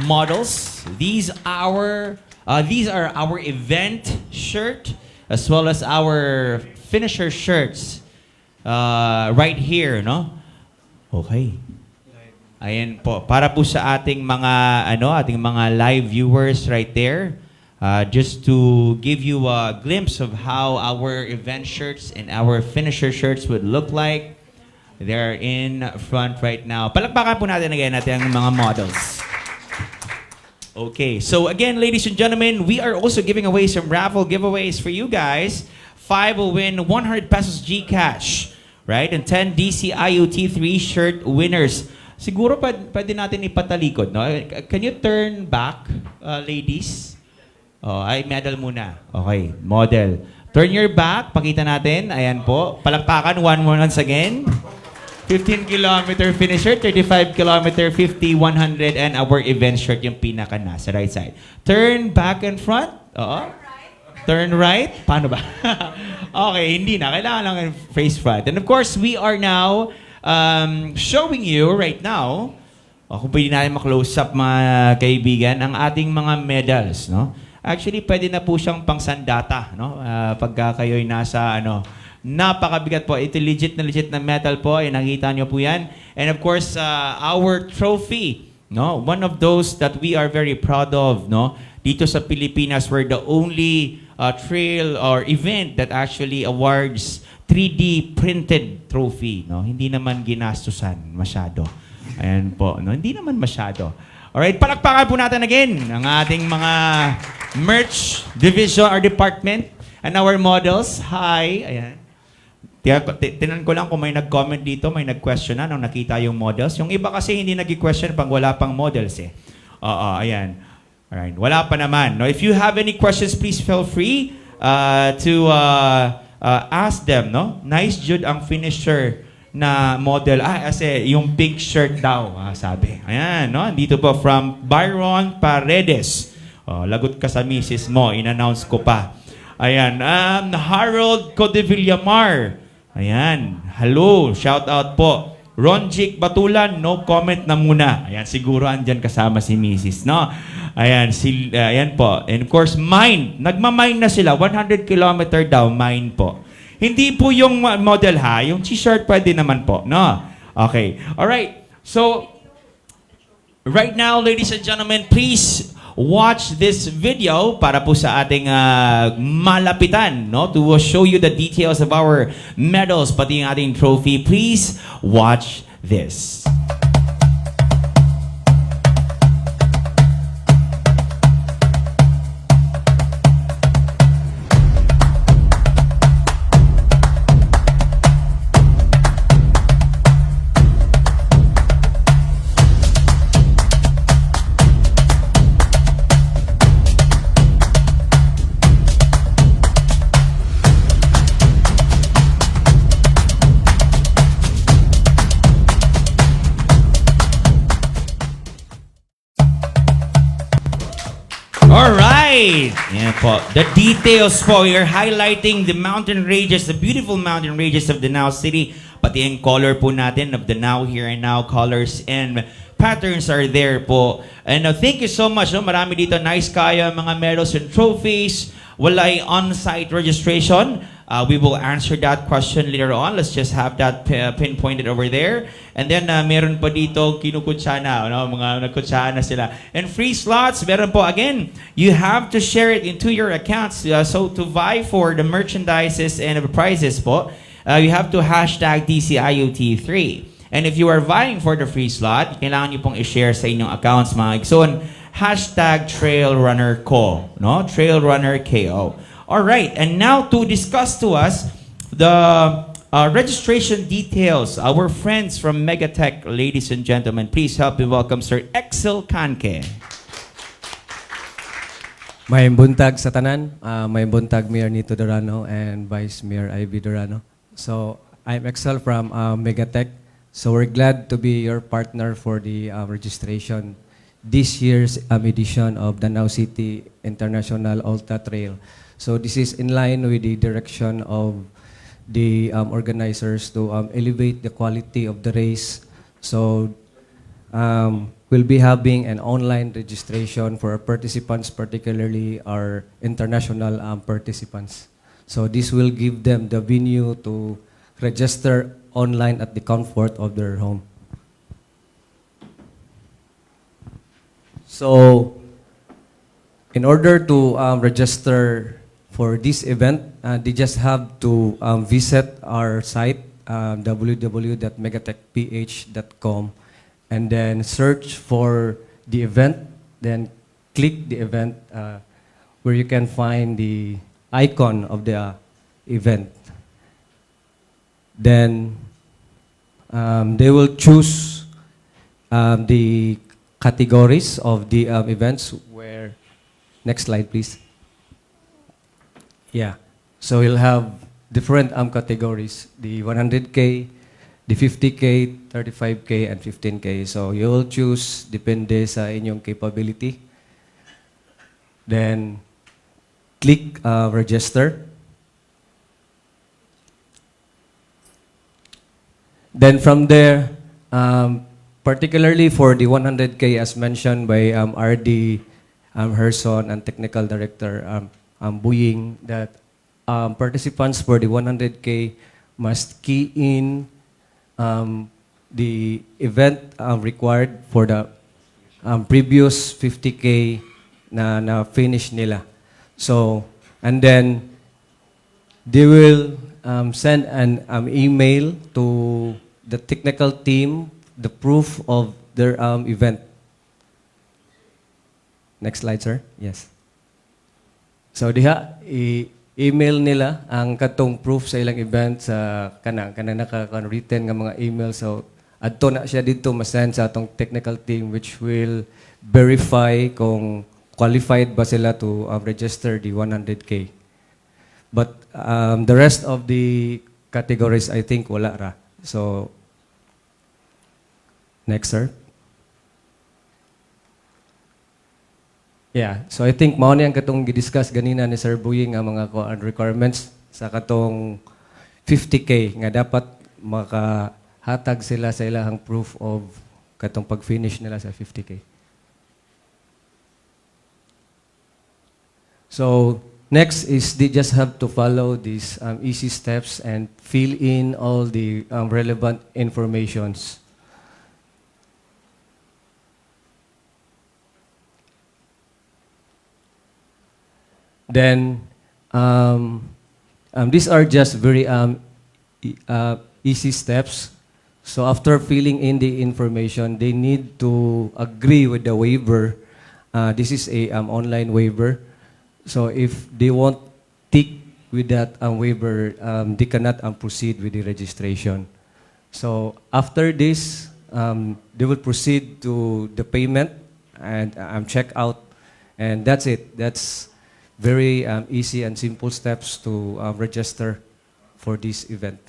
models. These are our event shirt as well as our finisher shirts right here, no? Okay. Ayan po. Para po sa ating mga live viewers right there. Just to give you a glimpse of how our event shirts and our finisher shirts would look like. They're in front right now. Palakpakan po natin again ang mga models. Okay, so again, ladies and gentlemen, we are also giving away some raffle giveaways for you guys. 5 will win 100 pesos GCash, right? And 10 DCIOT 3 shirt winners. Siguro pwede natin ipatalikod, no? Can you turn back, ladies? Oh, ay, medal muna. Okay, model. Turn your back, pakita natin. Ayan po. Palakpakan, once again. 15-kilometer finisher, 35-kilometer, 50, 100, and our event shirt yung pinaka nasa right side. Turn back and front. Oo. Turn right. Paano ba? Okay, hindi na. Kailangan lang face front. And of course, we are now showing you right now, kung pwede natin ma-close up mga kaibigan, ang ating mga medals, no? Actually, pwede na po siyang pangsandata, no? Pagka kayo'y nasa, napakabigat po. Ito legit na metal po. Nakita niyo po yan. And of course, our trophy, no? One of those that we are very proud of, no? Dito sa Pilipinas, we're the only trail or event that actually awards 3D printed trophy, no? Hindi naman ginastusan masyado. Ayan po, no? Hindi naman masyado. Alright, palakpakan po natin again ang ating mga merch division or department and our models. Hi, ayan. Tinan ko lang kung may nag-comment dito, may nag-question na nung nakita yung models. Yung iba kasi hindi nag-question pag wala pang models eh. Oo, ayan. Alright, wala pa naman. No, if you have any questions, please feel free to ask them, no? Nice Jude ang finisher na model. Kasi yung pink shirt daw, sabi. Ayan, no? Dito po from Byron Paredes. Lagot ka sa misis mo, in-announce ko pa. Ayan, Harold Codevillamar. Ayan, hello, shout out po. Ronjic Batulan, no comment na muna. Ayan, siguro andyan kasama si misis, no? Ayan, ayan po. And of course, mine. Nagmamine na sila. 100 kilometer daw, mine po. Hindi po yung model ha. Yung t-shirt pwede naman po, no? Okay. Alright. So, right now, ladies and gentlemen, please watch this video para po sa ating malapitan, no? To show you the details of our medals, pati yung ating trophy. Please watch this. Alright! Yan po. The details po. We are highlighting the mountain ranges, the beautiful mountain ranges of Danao City. Pati yung color po natin of Danao Here and Now colors and patterns are there po. And thank you so much. No? Marami dito. Nice kaya mga medals and trophies. Walay on-site registration. We will answer that question later on. Let's just have that pinpointed over there. And then, meron pa dito kinukutsana. No? Mga nagkutsana sila. And free slots, meron po. Again, you have to share it into your accounts. So, to vie for the merchandises and the prizes po, you have to hashtag DCIOT3. And if you are vying for the free slot, kailangan nyo pong i-share sa inyong accounts, mga igsoon. Hashtag TrailRunnerCo. No? TrailRunnerKO. All right, and now to discuss to us the registration details, our friends from Megatech, ladies and gentlemen, please help me welcome Sir Excel Canque. May buntag sa tanan, may buntag Mayor Nito Dorano and Vice Mayor Ivy Dorano. So I'm Excel from Megatech. So we're glad to be your partner for the registration this year's edition of Danao City International Ultra Trail. So this is in line with the direction of the organizers to elevate the quality of the race. So we'll be having an online registration for our participants, particularly our international participants. So this will give them the venue to register online at the comfort of their home. So in order to register for this event, they just have to visit our site, www.megatechph.com, and then search for the event, then click the event where you can find the icon of the event. Then they will choose the categories of the events where, next slide please. Yeah, so you'll have different categories, the 100K, the 50K, 35K, and 15K. So you will choose depende sa inyong capability. Then click register. Then from there, particularly for the 100K, as mentioned by RD Herson and Technical Director Buying, that participants for the 100K must key in the event required for the previous 50K na finish nila. So, and then they will send an email to the technical team, the proof of their event. Next slide, sir. Yes. So diha email nila ang katong proof sa ilang event sa kanang naka-written nga mga email. So adto na siya dito ma-send sa atong technical team, which will verify kung qualified ba sila to register the 100K. But the rest of the categories, I think, wala ra. So, next, sir. Yeah, so I think mao ni ang katong gidiscuss ganina ni Sir Buying ang mga requirements sa katong 50K nga dapat makahatag sila sa ilahang proof of katong pag-finish nila sa 50K. So, next is they just have to follow these easy steps and fill in all the relevant informations. Then, these are just very easy steps. So after filling in the information, they need to agree with the waiver. This is a online waiver. So if they won't tick with that waiver, they cannot proceed with the registration. So after this, they will proceed to the payment and check out, and that's it. That's very easy and simple steps to register for this event.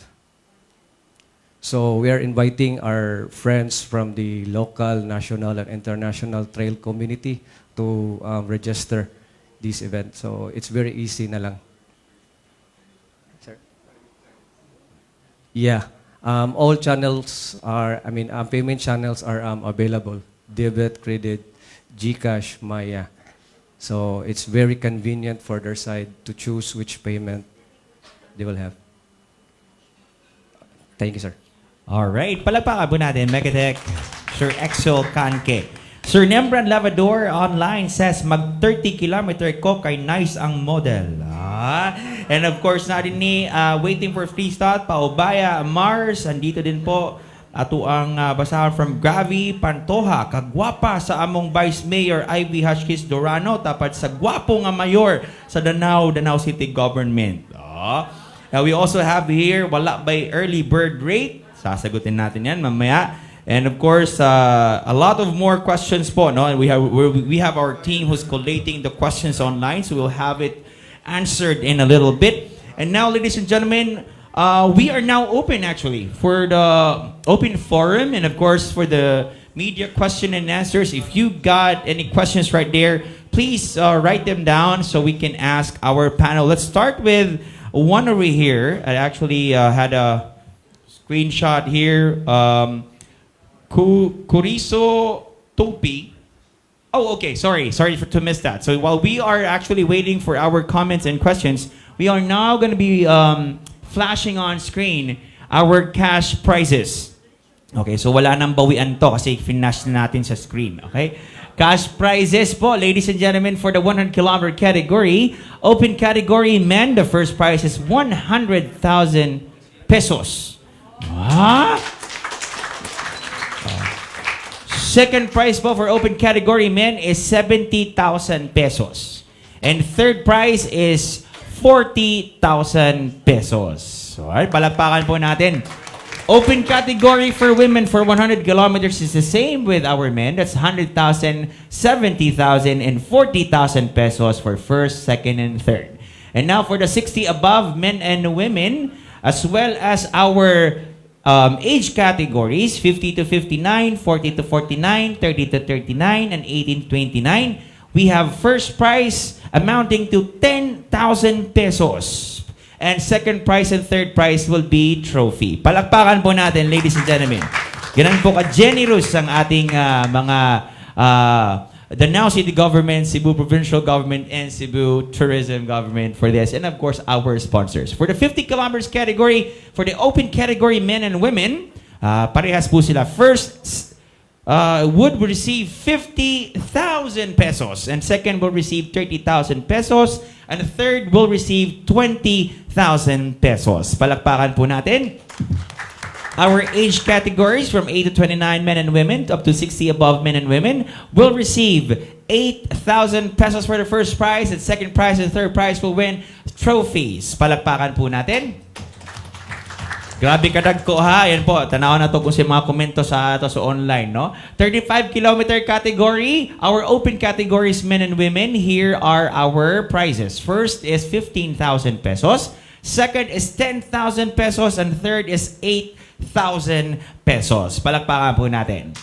So we are inviting our friends from the local, national, and international trail community to register this event. So it's very easy na lang. Sir? Yeah. All channels are, payment channels are available. Debit, credit, GCash, Maya. So it's very convenient for their side to choose which payment they will have. Thank you, sir. All right, palagpakan po natin, Megatech, Sir Excel Canque. Sir Nembran Lavador online says, mag 30-kilometer ko kay nice ang model. And of course, natin ni waiting for free start, Paubaya Mars, andito din po ato ang basahan from Gravi Pantoja, kagwapa sa among Vice Mayor Ivy Hotchkiss Dorano, tapat sa gwapo nga mayor sa Danao City Government. We also have here, wala by early bird rate. Sasagutin natin yan mamaya. And of course, a lot of more questions po, no? And we have our team who's collating the questions online, so we'll have it answered in a little bit. And now, ladies and gentlemen, We are now open actually for the open forum and of course for the media question and answers. If you got any questions right there, please write them down so we can ask our panel. Let's start with one over here. I actually had a screenshot here. Kuriso Topi. Oh, okay. Sorry to miss that. So while we are actually waiting for our comments and questions, we are now going to be flashing on screen our cash prizes. Okay, so wala nang bawian to kasi finash na natin sa screen. Okay? Cash prizes po, ladies and gentlemen, for the 100-kilometer category. Open category men, the first prize is 100,000 pesos. Ah? Second prize po for open category men is 70,000 pesos. And third prize is 40,000 pesos. So, alright, palakpakan po natin. Open category for women for 100 kilometers is the same with our men. That's 100,000, 70,000, and 40,000 pesos for first, second, and third. And now for the 60 above men and women, as well as our age categories, 50 to 59, 40 to 49, 30 to 39, and 18 to 29. We have first prize amounting to 10,000 pesos. And second prize and third prize will be trophy. Palakpakan po natin, ladies and gentlemen. Ganun po ka-generous ang ating Danao City Government, Cebu Provincial Government, and Cebu Tourism Government for this. And of course, our sponsors. For the 50 kilometers category, for the open category men and women, parehas po sila. First, would receive 50,000 pesos. And second will receive 30,000 pesos. And third will receive 20,000 pesos. Palakpakan po natin. Our age categories from 8 to 29 men and women up to 60 above men and women will receive 8,000 pesos for the first prize. And second prize and third prize will win trophies. Palakpakan po natin. Grabe kadag ko ha. Yan po. Tanaw na to kung si mga komento sa online, no? 35-kilometer category. Our open categories, men and women. Here are our prizes. First is 15,000 pesos. Second is 10,000 pesos. And third is 8,000 pesos. Palakpakan po natin.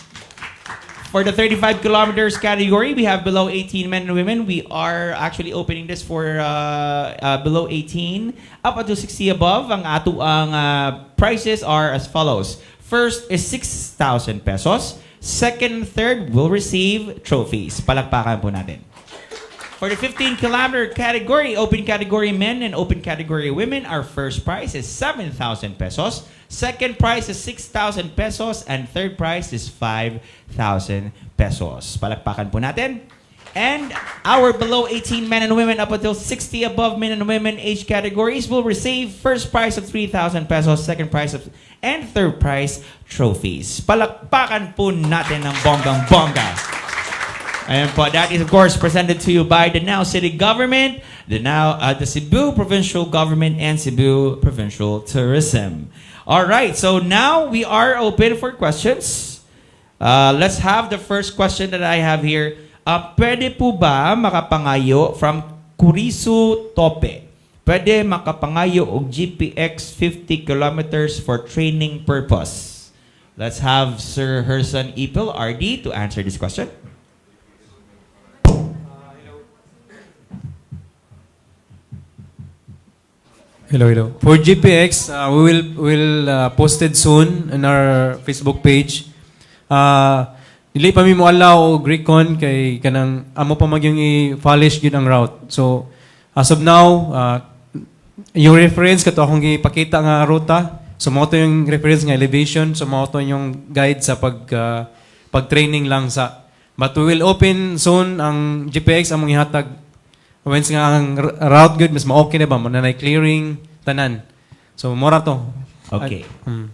For the 35 kilometers category, we have below 18 men and women. We are actually opening this for below 18 up until 60 above. Ang prices are as follows. First is 6,000 pesos. Second and third will receive trophies. Palakpakan po natin. For the 15-kilometer category, open category men and open category women, our first prize is 7,000 pesos. Second prize is 6,000 pesos. And third prize is 5,000 pesos. Palakpakan po natin. And our below 18 men and women up until 60 above men and women age categories will receive first prize of 3,000 pesos, second prize of, and third prize trophies. Palakpakan po natin ng bonggang-bongga. And that is, of course, presented to you by the Danao City Government, the Cebu Provincial Government, and Cebu Provincial Tourism. All right, so now we are open for questions. Let's have the first question that I have here. Pwede po ba makapangayo from Kuriso Tope? Pwede makapangayo og GPX 50 kilometers for training purpose? Let's have Sir Herson Ipil, RD, to answer this question. Hello. For GPX, we will post it soon on our Facebook page. Dili pa mi mo allow og recon kay kanang amo pa magyong i-polish gyud ang route. So as of now, yung reference kato akong gipakita nga ruta. So mo to yung reference nga elevation, so mo to yung guide sa pag-training lang sa. But we will open soon ang GPX among ihatag. Once nga ang route good, mas ma-okay na ba? Mananay clearing, tanan. So, mora to. Okay.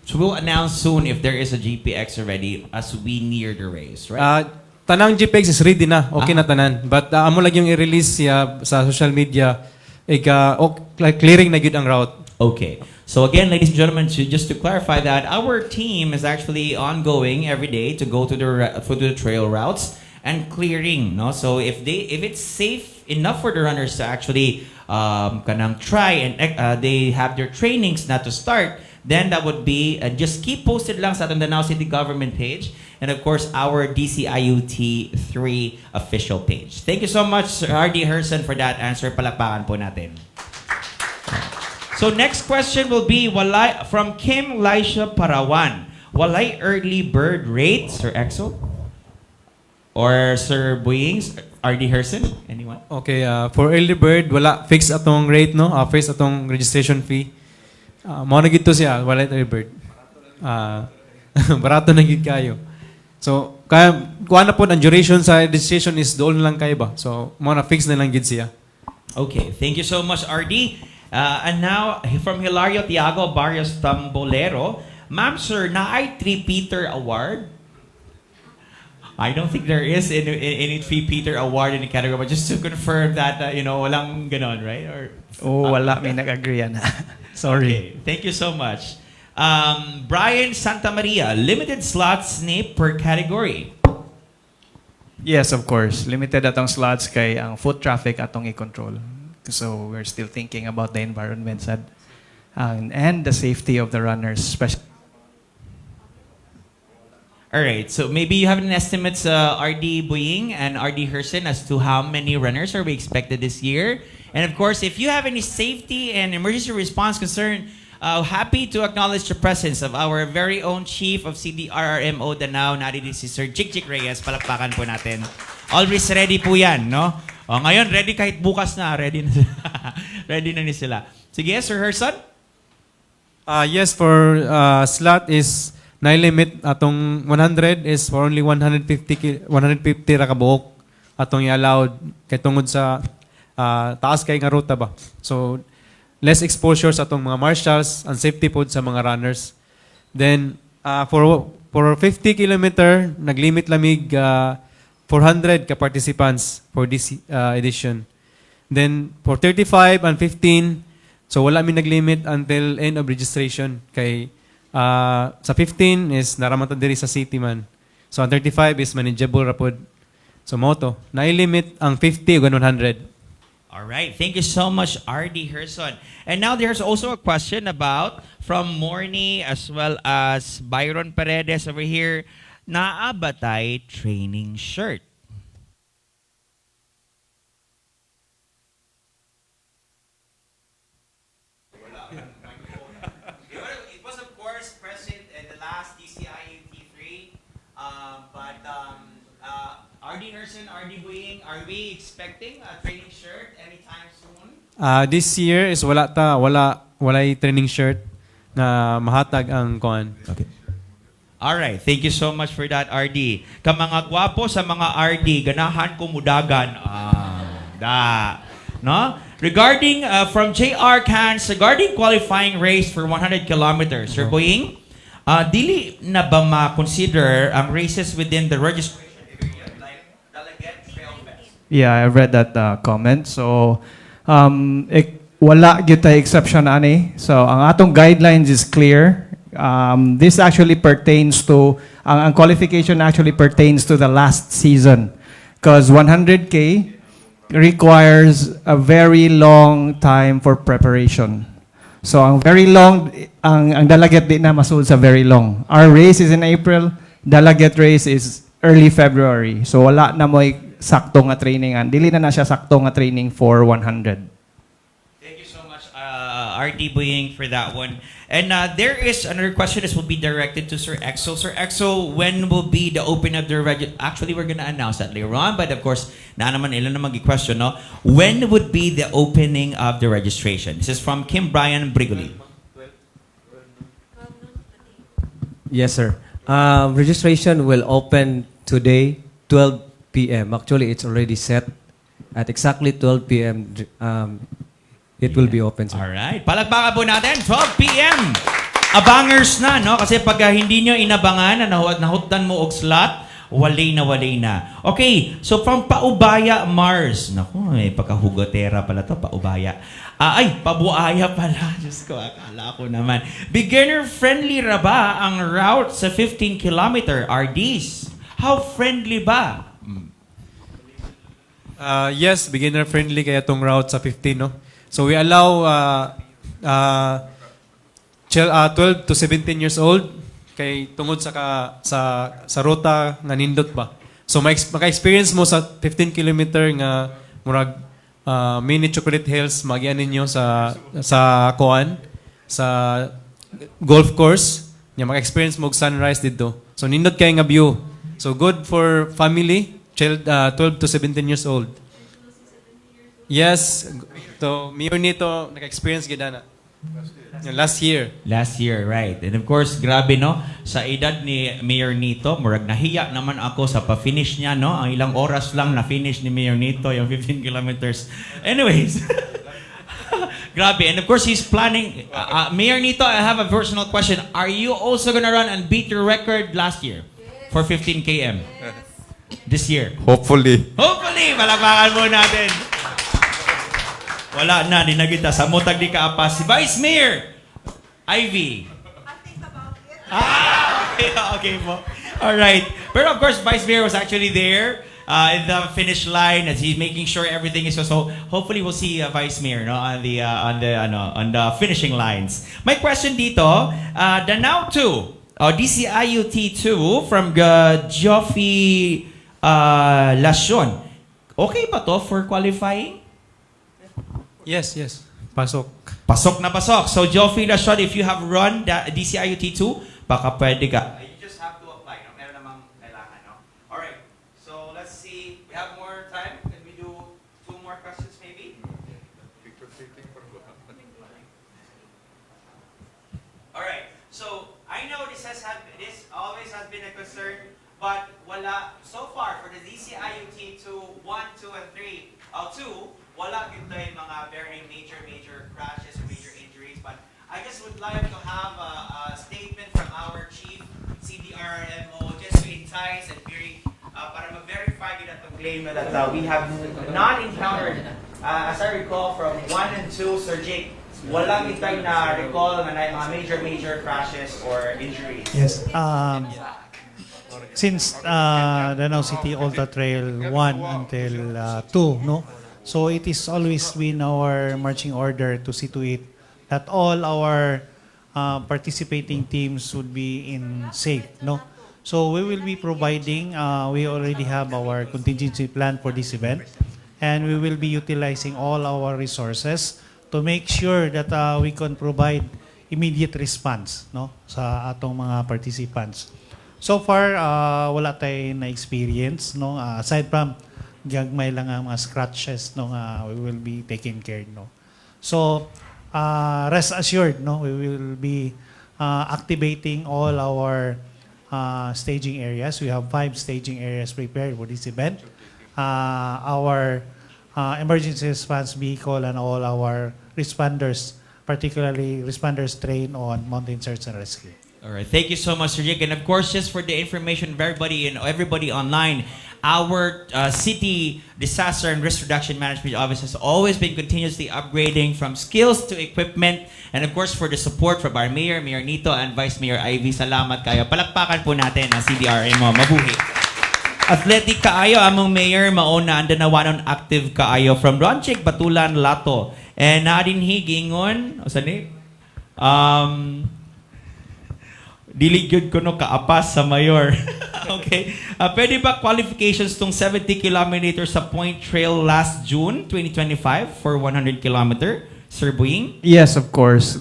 So, we'll announce soon if there is a GPX already as we near the race, right? Tanang GPX is ready na. Okay na tanan. But amo lang yung i-release siya sa social media. Clearing na good ang route. Okay. So again, ladies and gentlemen, just to clarify that, our team is actually ongoing every day to go to the trail routes. and clearing, no? So if it's safe enough for the runners to actually kanang try and they have their trainings not to start, then that would be just keep posted lang sa Danao City Government page and of course our DCIUT 3 official page. Thank you so much, Sir R.D. Herson, for that answer. Palakpakan po natin. So next question will be from Kim Laisha Parawan. Walay early bird rate, Sir Exo? Or Sir Buyings? R.D. Herson? Anyone? Okay, for early bird, wala fixed atong rate, no? Fixed atong registration fee. Mao na gito siya, wala early bird. Barato na gid kayo. So, kaya kuha na po ang duration sa registration is doon lang kayo ba? So, mao na fix na lang gid siya. Okay, thank you so much, RD. And now, from Hilario Tiago Barrios Tambolero, Ma'am, sir, na-ay 3 Peter Award? I don't think there is any 3 Peter Award in the category, but just to confirm that, walang ganon, right? Or, Wala, may nag-agree yan. Sorry. okay, thank you so much. Brian Santa Maria, limited slots ni per category. Yes, of course. Limited atong slots kay ang foot traffic atong i-control. So we're still thinking about the environment sad, and the safety of the runners, especially. All right, so maybe you have an estimate, RD Buying and RD Herson, as to how many runners are we expected this year. And of course, if you have any safety and emergency response concern, happy to acknowledge the presence of our very own Chief of CDRRMO Danao, narito si Sir Jik Reyes. Palakpakan po natin. Always ready po yan, no? O, ngayon, ready kahit bukas na. Ready na, ready na ni sila. Sige, Sir Herson? Yes, for slot is na-limit atong 100 is for only 150 ra ka buok atong i-allowed kay tungod sa taas kay nga ruta ba. So less exposure sa atong mga marshals and safety pod sa mga runners. Then for 50 kilometer naglimit lamig 400 ka participants for this edition. Then for 35 and 15 so wala mi naglimit until end of registration kay sa 15 is naramatan diri sa city man. So ang 35 is manageable rapod. So moto, na-limit ang 50 ug 100. All right. Thank you so much, R.D. Herson. And now there's also a question about from Morny as well as Byron Paredes over here. Naabatay training shirt. It was of course present in the last DCIUT 3, but RD Herson, RD Buying, are we expecting a training shirt anytime soon? This year is walay training shirt na mahatag ang kuan. Okay. All right. Thank you so much for that, RD. Ka mga gwapo sa mga RD, ganahan ko mudagan. No? Regarding from JR Cans, regarding qualifying race for 100 kilometers, Sir Buying, dili na ba ma-consider ang races within the registration area like Delegate Trail Fest? Yeah, I read that comment. So, wala gyud tay exception ani. So, ang atong guidelines is clear. This actually pertains to ang qualification actually pertains to the last season, because 100K requires a very long time for preparation. So, ang very long, ang delegate di na masud sa very long. Our race is in April, delegate race is early February. So, wala na mo'y sakto nga training. Dili na siya sakto nga training for 100. Thank you so much, RD Buying, for that one. And there is another question. This will be directed to Sir Exo. Sir Exo, when will be the opening of the Actually, we're gonna announce that later on, but of course, na naman ilan na mag-question, no? When would be the opening of the registration? This is from Kim Brian Brigoli. Yes, sir. Registration will open today, 12 p.m. Actually, it's already set at exactly 12 p.m. It will be open, sir. Alright. Palagpakan po natin, 12 p.m. Abangers na, no? Kasi pag hindi nyo inabangan na nahutan mo og slot, walay na. Okay, so from Paubaya, Mars. Naku, may pagkahugotera pala to, Paubaya. Pabuaya pala. Diyos ko, akala ko naman. Beginner-friendly ra ba ang route sa 15 kilometer, RDs? How friendly ba? Yes, beginner friendly kaya tong route sa 15, no? So we allow 12 to 17 years old kay tungod sa ruta nga nindot ba. So maka-experience mo sa 15 kilometer nga murag mini Chocolate Hills magian ninyo sa kuan sa golf course nya maka-experience mo og sunrise dito. So nindot kay nga view. So good for family, child 12 to 17 years old. Yes. So Mayor Nito naka-experience gid na. Last year. Last year, right. And of course, grabe no, sa edad ni Mayor Nito, murag nahiya naman ako sa pa-finish niya, no? Ang ilang oras lang na-finish ni Mayor Nito, yung 15 kilometers. Anyways, grabe. And of course, he's planning, Mayor Nito, I have a personal question. Are you also gonna run and beat your record last year for 15 km? This year? Hopefully. Hopefully, palakpakan mo natin. Wala na, di na kita. Sa mutag di kaapas. Si Vice Mayor Ivy. Okay po. Alright. But of course, Vice Mayor was actually there in the finish line as he's making sure everything is so. Hopefully, we'll see Vice Mayor no on the finishing lines. My question dito, Danao 2, DCIUT 2 from Joffy Lacion. Okay pa to for qualifying? Yes. Pasok. Pasok na pasok. So, Joffrey Rashad, if you have run the DCIUT 2, baka pwede ka. You just have to apply. No? Meron namang kailangan. No? Alright. So, let's see. We have more time. Can we do 2 more questions maybe? Alright. So, I know this always has been a concern, but wala, so far, for the DCIUT 2, 1, 2, and 3, 2, wala yung mga very major crashes or major injuries. But I just would like to have a statement from our chief CDRMO just to entice and para ma-verify yun itong claim that we have not encountered, as I recall from 1 and 2, Sir Jake, walang itay na recall na mga major crashes or injuries. Yes. Since Danao City Ultra Trail 1 until 2, no? So it is always been our marching order to see to it that all our participating teams would be in safe, no? So we will be providing, we already have our contingency plan for this event, and we will be utilizing all our resources to make sure that we can provide immediate response, no, sa atong mga participants. So far, wala tayong na-experience, no, aside from gagmay lang ang mga scratches, no, we will be taking care, no. So rest assured, no, we will be activating all our staging areas. We have 5 staging areas prepared for this event. Our emergency response vehicle and all our responders, particularly responders trained on mountain search and rescue. All right. Thank you so much, Sir Jake. And of course, just for the information of everybody and everybody online, our City Disaster and Risk Reduction Management Office has always been continuously upgrading from skills to equipment. And of course, for the support from our Mayor, Mayor Nito, and Vice Mayor Ivy. Salamat kayo. Palakpakan po natin ang CDRMO. Mabuhi. Athletic kaayo among Mayor, mauna ang danawanon active kaayo from Ronchik, Batulan, Lato. And naadin higingon, o sani? Dili gyud ko no kaapas sa mayor. Okay. Pwede ba qualifications tong 70 kilometers sa Point Trail last June 2025 for 100 kilometer? Sir Buing? Yes, of course.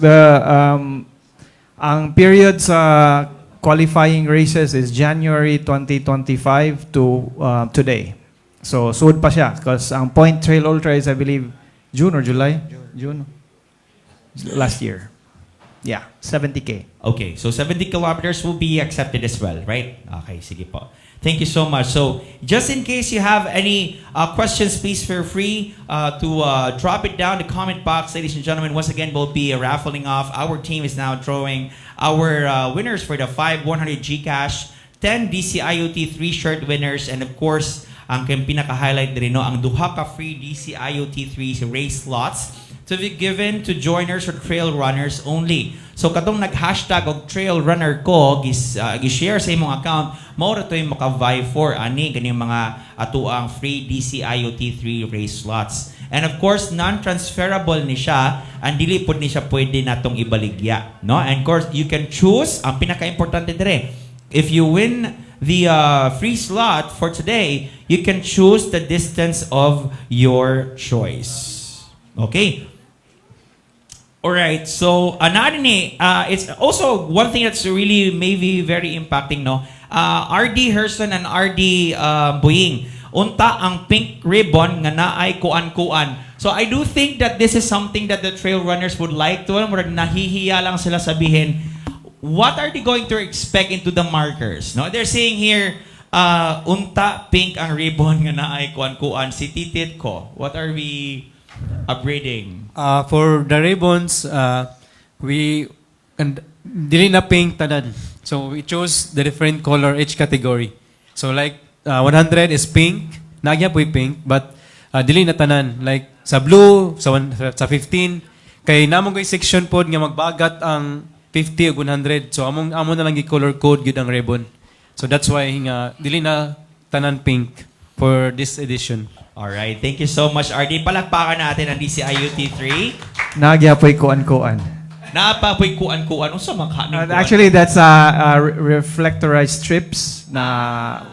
Ang period sa qualifying races is January 2025 to today. So, suod pa siya because ang Point Trail Ultra is, I believe, June or July? June. Last year. Yeah, 70K. Okay, so 70 kilometers will be accepted as well, right? Okay, sige po. Thank you so much. So, just in case you have any questions, please feel free to drop it down in the comment box. Ladies and gentlemen, once again, we'll be raffling off. Our team is now drawing our winners for the 5 100 Gcash, 10 DCIUT 3 shirt winners, and of course, ang pinaka-highlight din no, ang duha ka free DCIUT 3 race slots to be given to joiners or trail runners only. So katong nag-hashtag og trail runner ko, gishare sa imong account, mao ra to yung maka-vie for ani kaning mga atuang free DCIOT3 race slots. And of course, non-transferable ni siya, and dili pod ni siya pwede natong ibaligya, no? And of course, you can choose, ang pinaka-importante dire, if you win the free slot for today, you can choose the distance of your choice. Okay? Alright, so another it's also one thing that's really maybe very impacting, no? RD Herson and RD Boying, unta ang pink ribbon nga naay kuan-kuan. So I do think that this is something that the trail runners would like to, murag nahihiya lang sila sabihin, what are they going to expect into the markers? No, they're saying here, unta pink ang ribbon nga naay kuan-kuan. Si Titit ko, what are we upgrading? For the ribbons, we dili na pink tanan. So we chose the different color each category. So like 100 is pink, nagya po pink, but dili na tanan. Like sa blue, sa 15, kay namon ko'y section pod nga magbagat ang 50 ug 100. So amon na lang gi-color code gyud ang ribbon. So that's why nga dili na tanan pink for this edition. Alright, thank you so much, RD. Palakpakan natin ang DCIUT3. Nagyapoy kuan-kuan. Napapoy kuan-kuan. Unsa man ka ning kuan? Actually, that's reflectorized strips na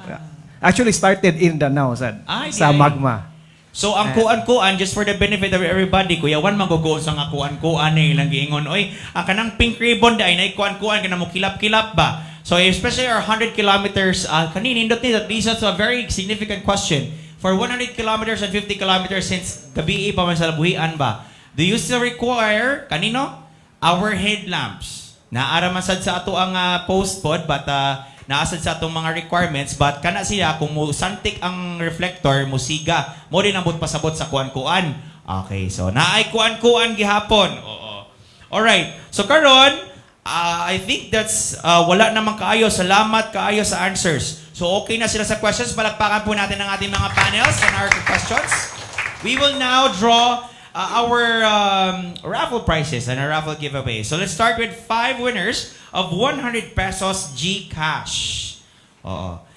actually started in Danao sa magma. So ang kuan-kuan, just for the benefit of everybody, Kuya Juan magugo sa nga kuan-kuan eh, ilang giingon, oy, ang kanang pink ribbon dai na kuan-kuan kana mo kilap-kilap ba? So especially our 100 kilometers, kanini indot ni that this is a very significant question. For 100 kilometers and 50 kilometers since gabi pa man sa labuhian ba, do you still require, kanino? Our headlamps. Naara man sad sa ato ang post pod, but naasad sa atong mga requirements, but kana siya, kung mo santik ang reflector, musiga, mo din ambot pasabot sa kuan-kuan. Okay, so naay kuan-kuan gihapon. Oo. Alright, so karon, I think that's wala namang kaayo. Salamat kaayo sa answers. So okay na sila sa questions. Palakpakan po natin ang ating mga panels and our questions. We will now draw our raffle prizes and our raffle giveaway. So let's start with 5 winners of 100 pesos GCash.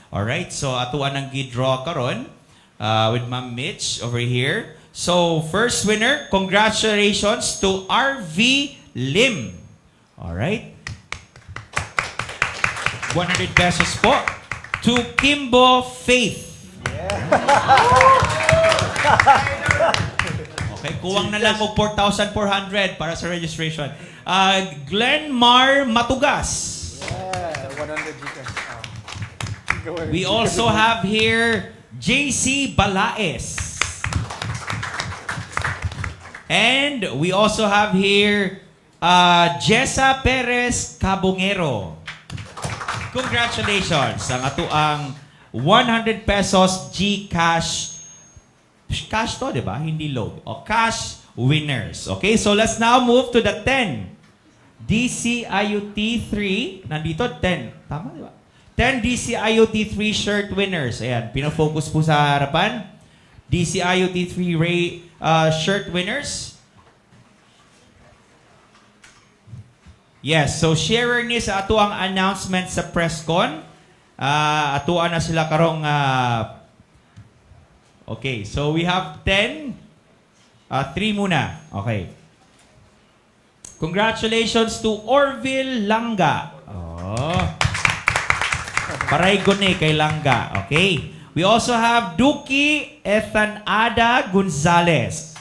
Alright, so atuan ang gi-draw karon with Ma'am Mitch over here. So first winner, congratulations to RV Lim. Alright. 100 pesos po to Kimbo Faith. Okay, kuwang na lang og 4,400 para sa registration. Glenmar Matugas. We also have here JC Balaes. And we also have here Jessa Perez Cabongero. Congratulations ang ato ang 100 pesos GCash. Cash to, di ba? Hindi load. O cash winners. Okay, so let's now move to the 10. DCIUT3. Nandito, 10. Tama, di ba? 10 DCIUT3 shirt winners. Ayan, pinafocus po sa harapan. DCIUT3 shirt winners. Yes, so share ni sa ato ang announcement sa presscon. Atuan na sila karong okay, so we have 10. 3 muna. Okay. Congratulations to Orville Langa. Oh. Paray guni kay Langa. Okay. We also have Duki Ethanada Gonzalez.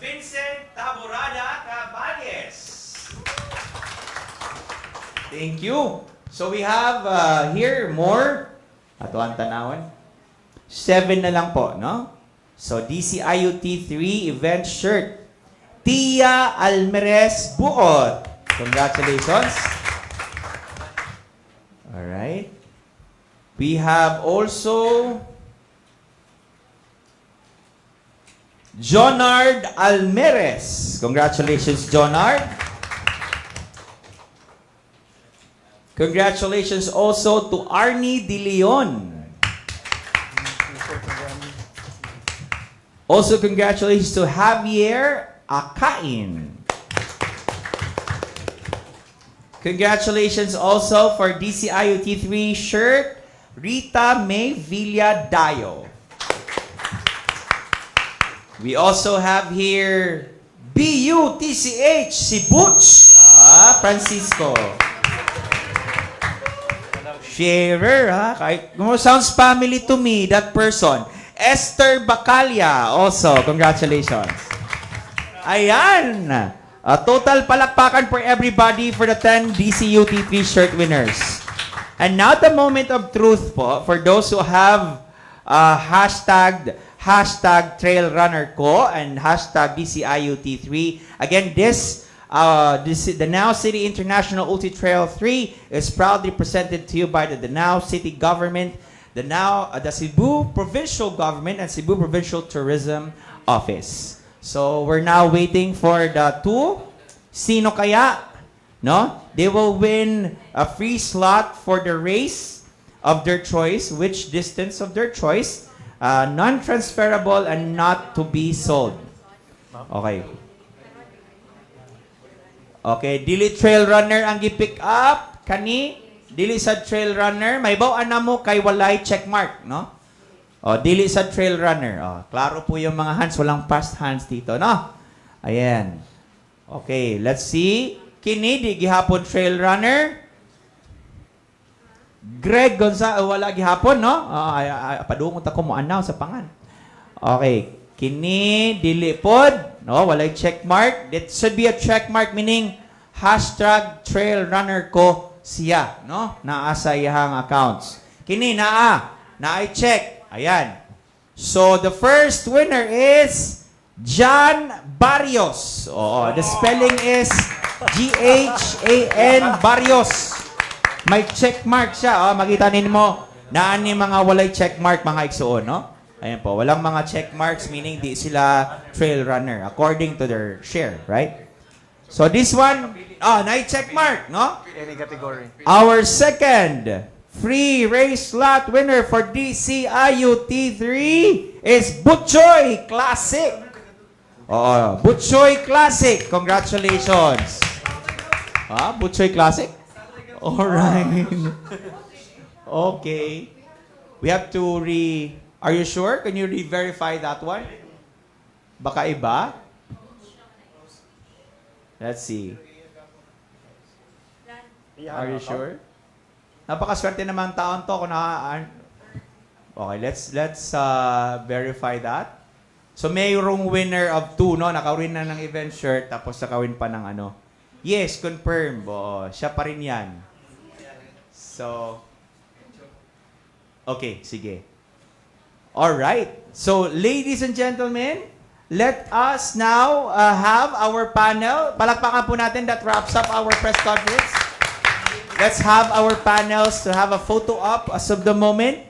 Vincent Taborada Caballes. Thank you. So we have here more. Ato ang tanawan. 7 na lang po, no? So DCIUT3 event shirt. Tia Almeres Buot. Congratulations. All right. We have also Jonard Almeres. Congratulations, Jonard. Congratulations also to Arnie De Leon. Also, congratulations to Javier Akain. Congratulations also for DCIUT3 shirt, Rita May Villa Dayo. We also have here BUTCH, si Butch Francisco. Sharer, ha? Sounds family to me, that person. Esther Bacalia, also, congratulations. Ayan. A total palakpakan for everybody for the 10 DCUT3 shirt winners. And now the moment of truth po, for those who have hashtag Trail Runner Ko and hashtag DCIUT3. Again, the Danao City International Ultra Trail 3 is proudly presented to you by the Danao City Government, the Cebu Provincial Government, and Cebu Provincial Tourism Office. So we're now waiting for the two. Sino kaya? No? They will win a free slot for the race of their choice, which distance of their choice, non-transferable and not to be sold. Okay. Okay, dili trail runner ang gi-pick up kani, dili sa trail runner, may baw ana mo kay walay check mark, no? O, dili sa trail runner. O, klaro po yung mga hands, walang past hands dito, no? Ayan. Okay, let's see. Kini, di gihapon trail runner. Greg Gonzalo, wala gihapon, no? Padungot ako mo anaw sa pangan. Okay, kini, dili pod, no? Walay check mark. It should be a check mark, meaning hashtag trail runner ko siya, no? Naa sa iyang accounts. Kini, naay check. Ayan. So, the first winner is John Barrios. Oh, the spelling is G-H-A-N Barrios. May check mark siya. Oh, makita ninyo naan ni mga walay check mark mga igsuon, no? Ayan po. Walang mga check marks, meaning di sila trail runner according to their share, right? So, this one, na-check mark, no? Any category. Our second free race slot winner for DCIUT3 is Butchoy Classic. Oh, Butchoy Classic. Congratulations. Butchoy Classic? Alright. Okay. We have to Are you sure? Can you re-verify that one? Baka iba? Let's see. Are you sure? Napakaswerte naman taon to kung Okay, let's verify that. So mayroong winner of 2, no? Nakawin na ng event shirt tapos nakawin pa ng ano. Yes, confirm. Siya pa rin yan. So okay, sige. All right. So ladies and gentlemen, let us now have our panel. Palakpakan po natin. That wraps up our press conference. Let's have our panels to have a photo op as of the moment.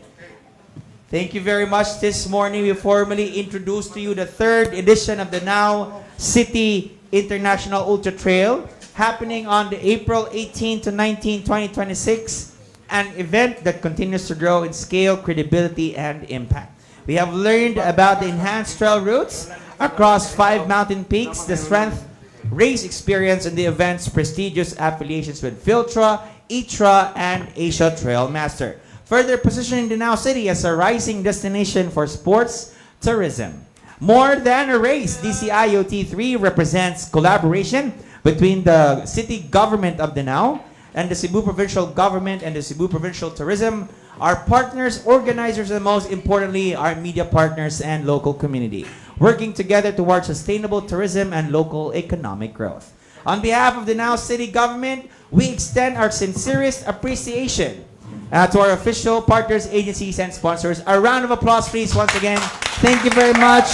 Thank you very much. This morning, we formally introduced to you the 3rd edition of the Danao City International Ultra Trail, happening on the April 18 to 19, 2026, an event that continues to grow in scale, credibility, and impact. We have learned about the enhanced trail routes across 5 mountain peaks, the strength race experience, and the event's prestigious affiliations with Filtra, ITRA, and Asia Trail Master, further positioning Danao City as a rising destination for sports tourism. More than a race, DCIUT3 represents collaboration between the city government of Danao and the Cebu Provincial Government and the Cebu Provincial Tourism, our partners, organizers, and most importantly, our media partners and local community, working together towards sustainable tourism and local economic growth. On behalf of the Danao City Government, we extend our sincerest appreciation to our official partners, agencies, and sponsors. A round of applause, please, once again. Thank you very much,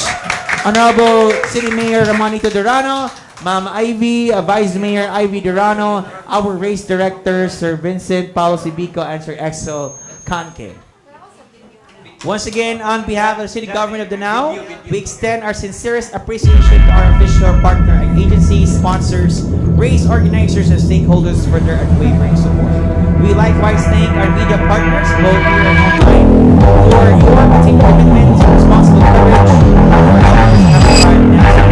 Honorable City Mayor Ramonito Durano, Ma'am Ivy, Vice Mayor Ivy Durano, our race director, Sir Vincent Paulo Sibico, and Sir Axel Kanke. Once again, on behalf of the City Government of Danao, we extend our sincerest appreciation to our official partner agencies, sponsors, race organizers, and stakeholders for their unwavering support. We likewise thank our media partners, both here and online, for your continued commitment, responsible courage, for helping us have a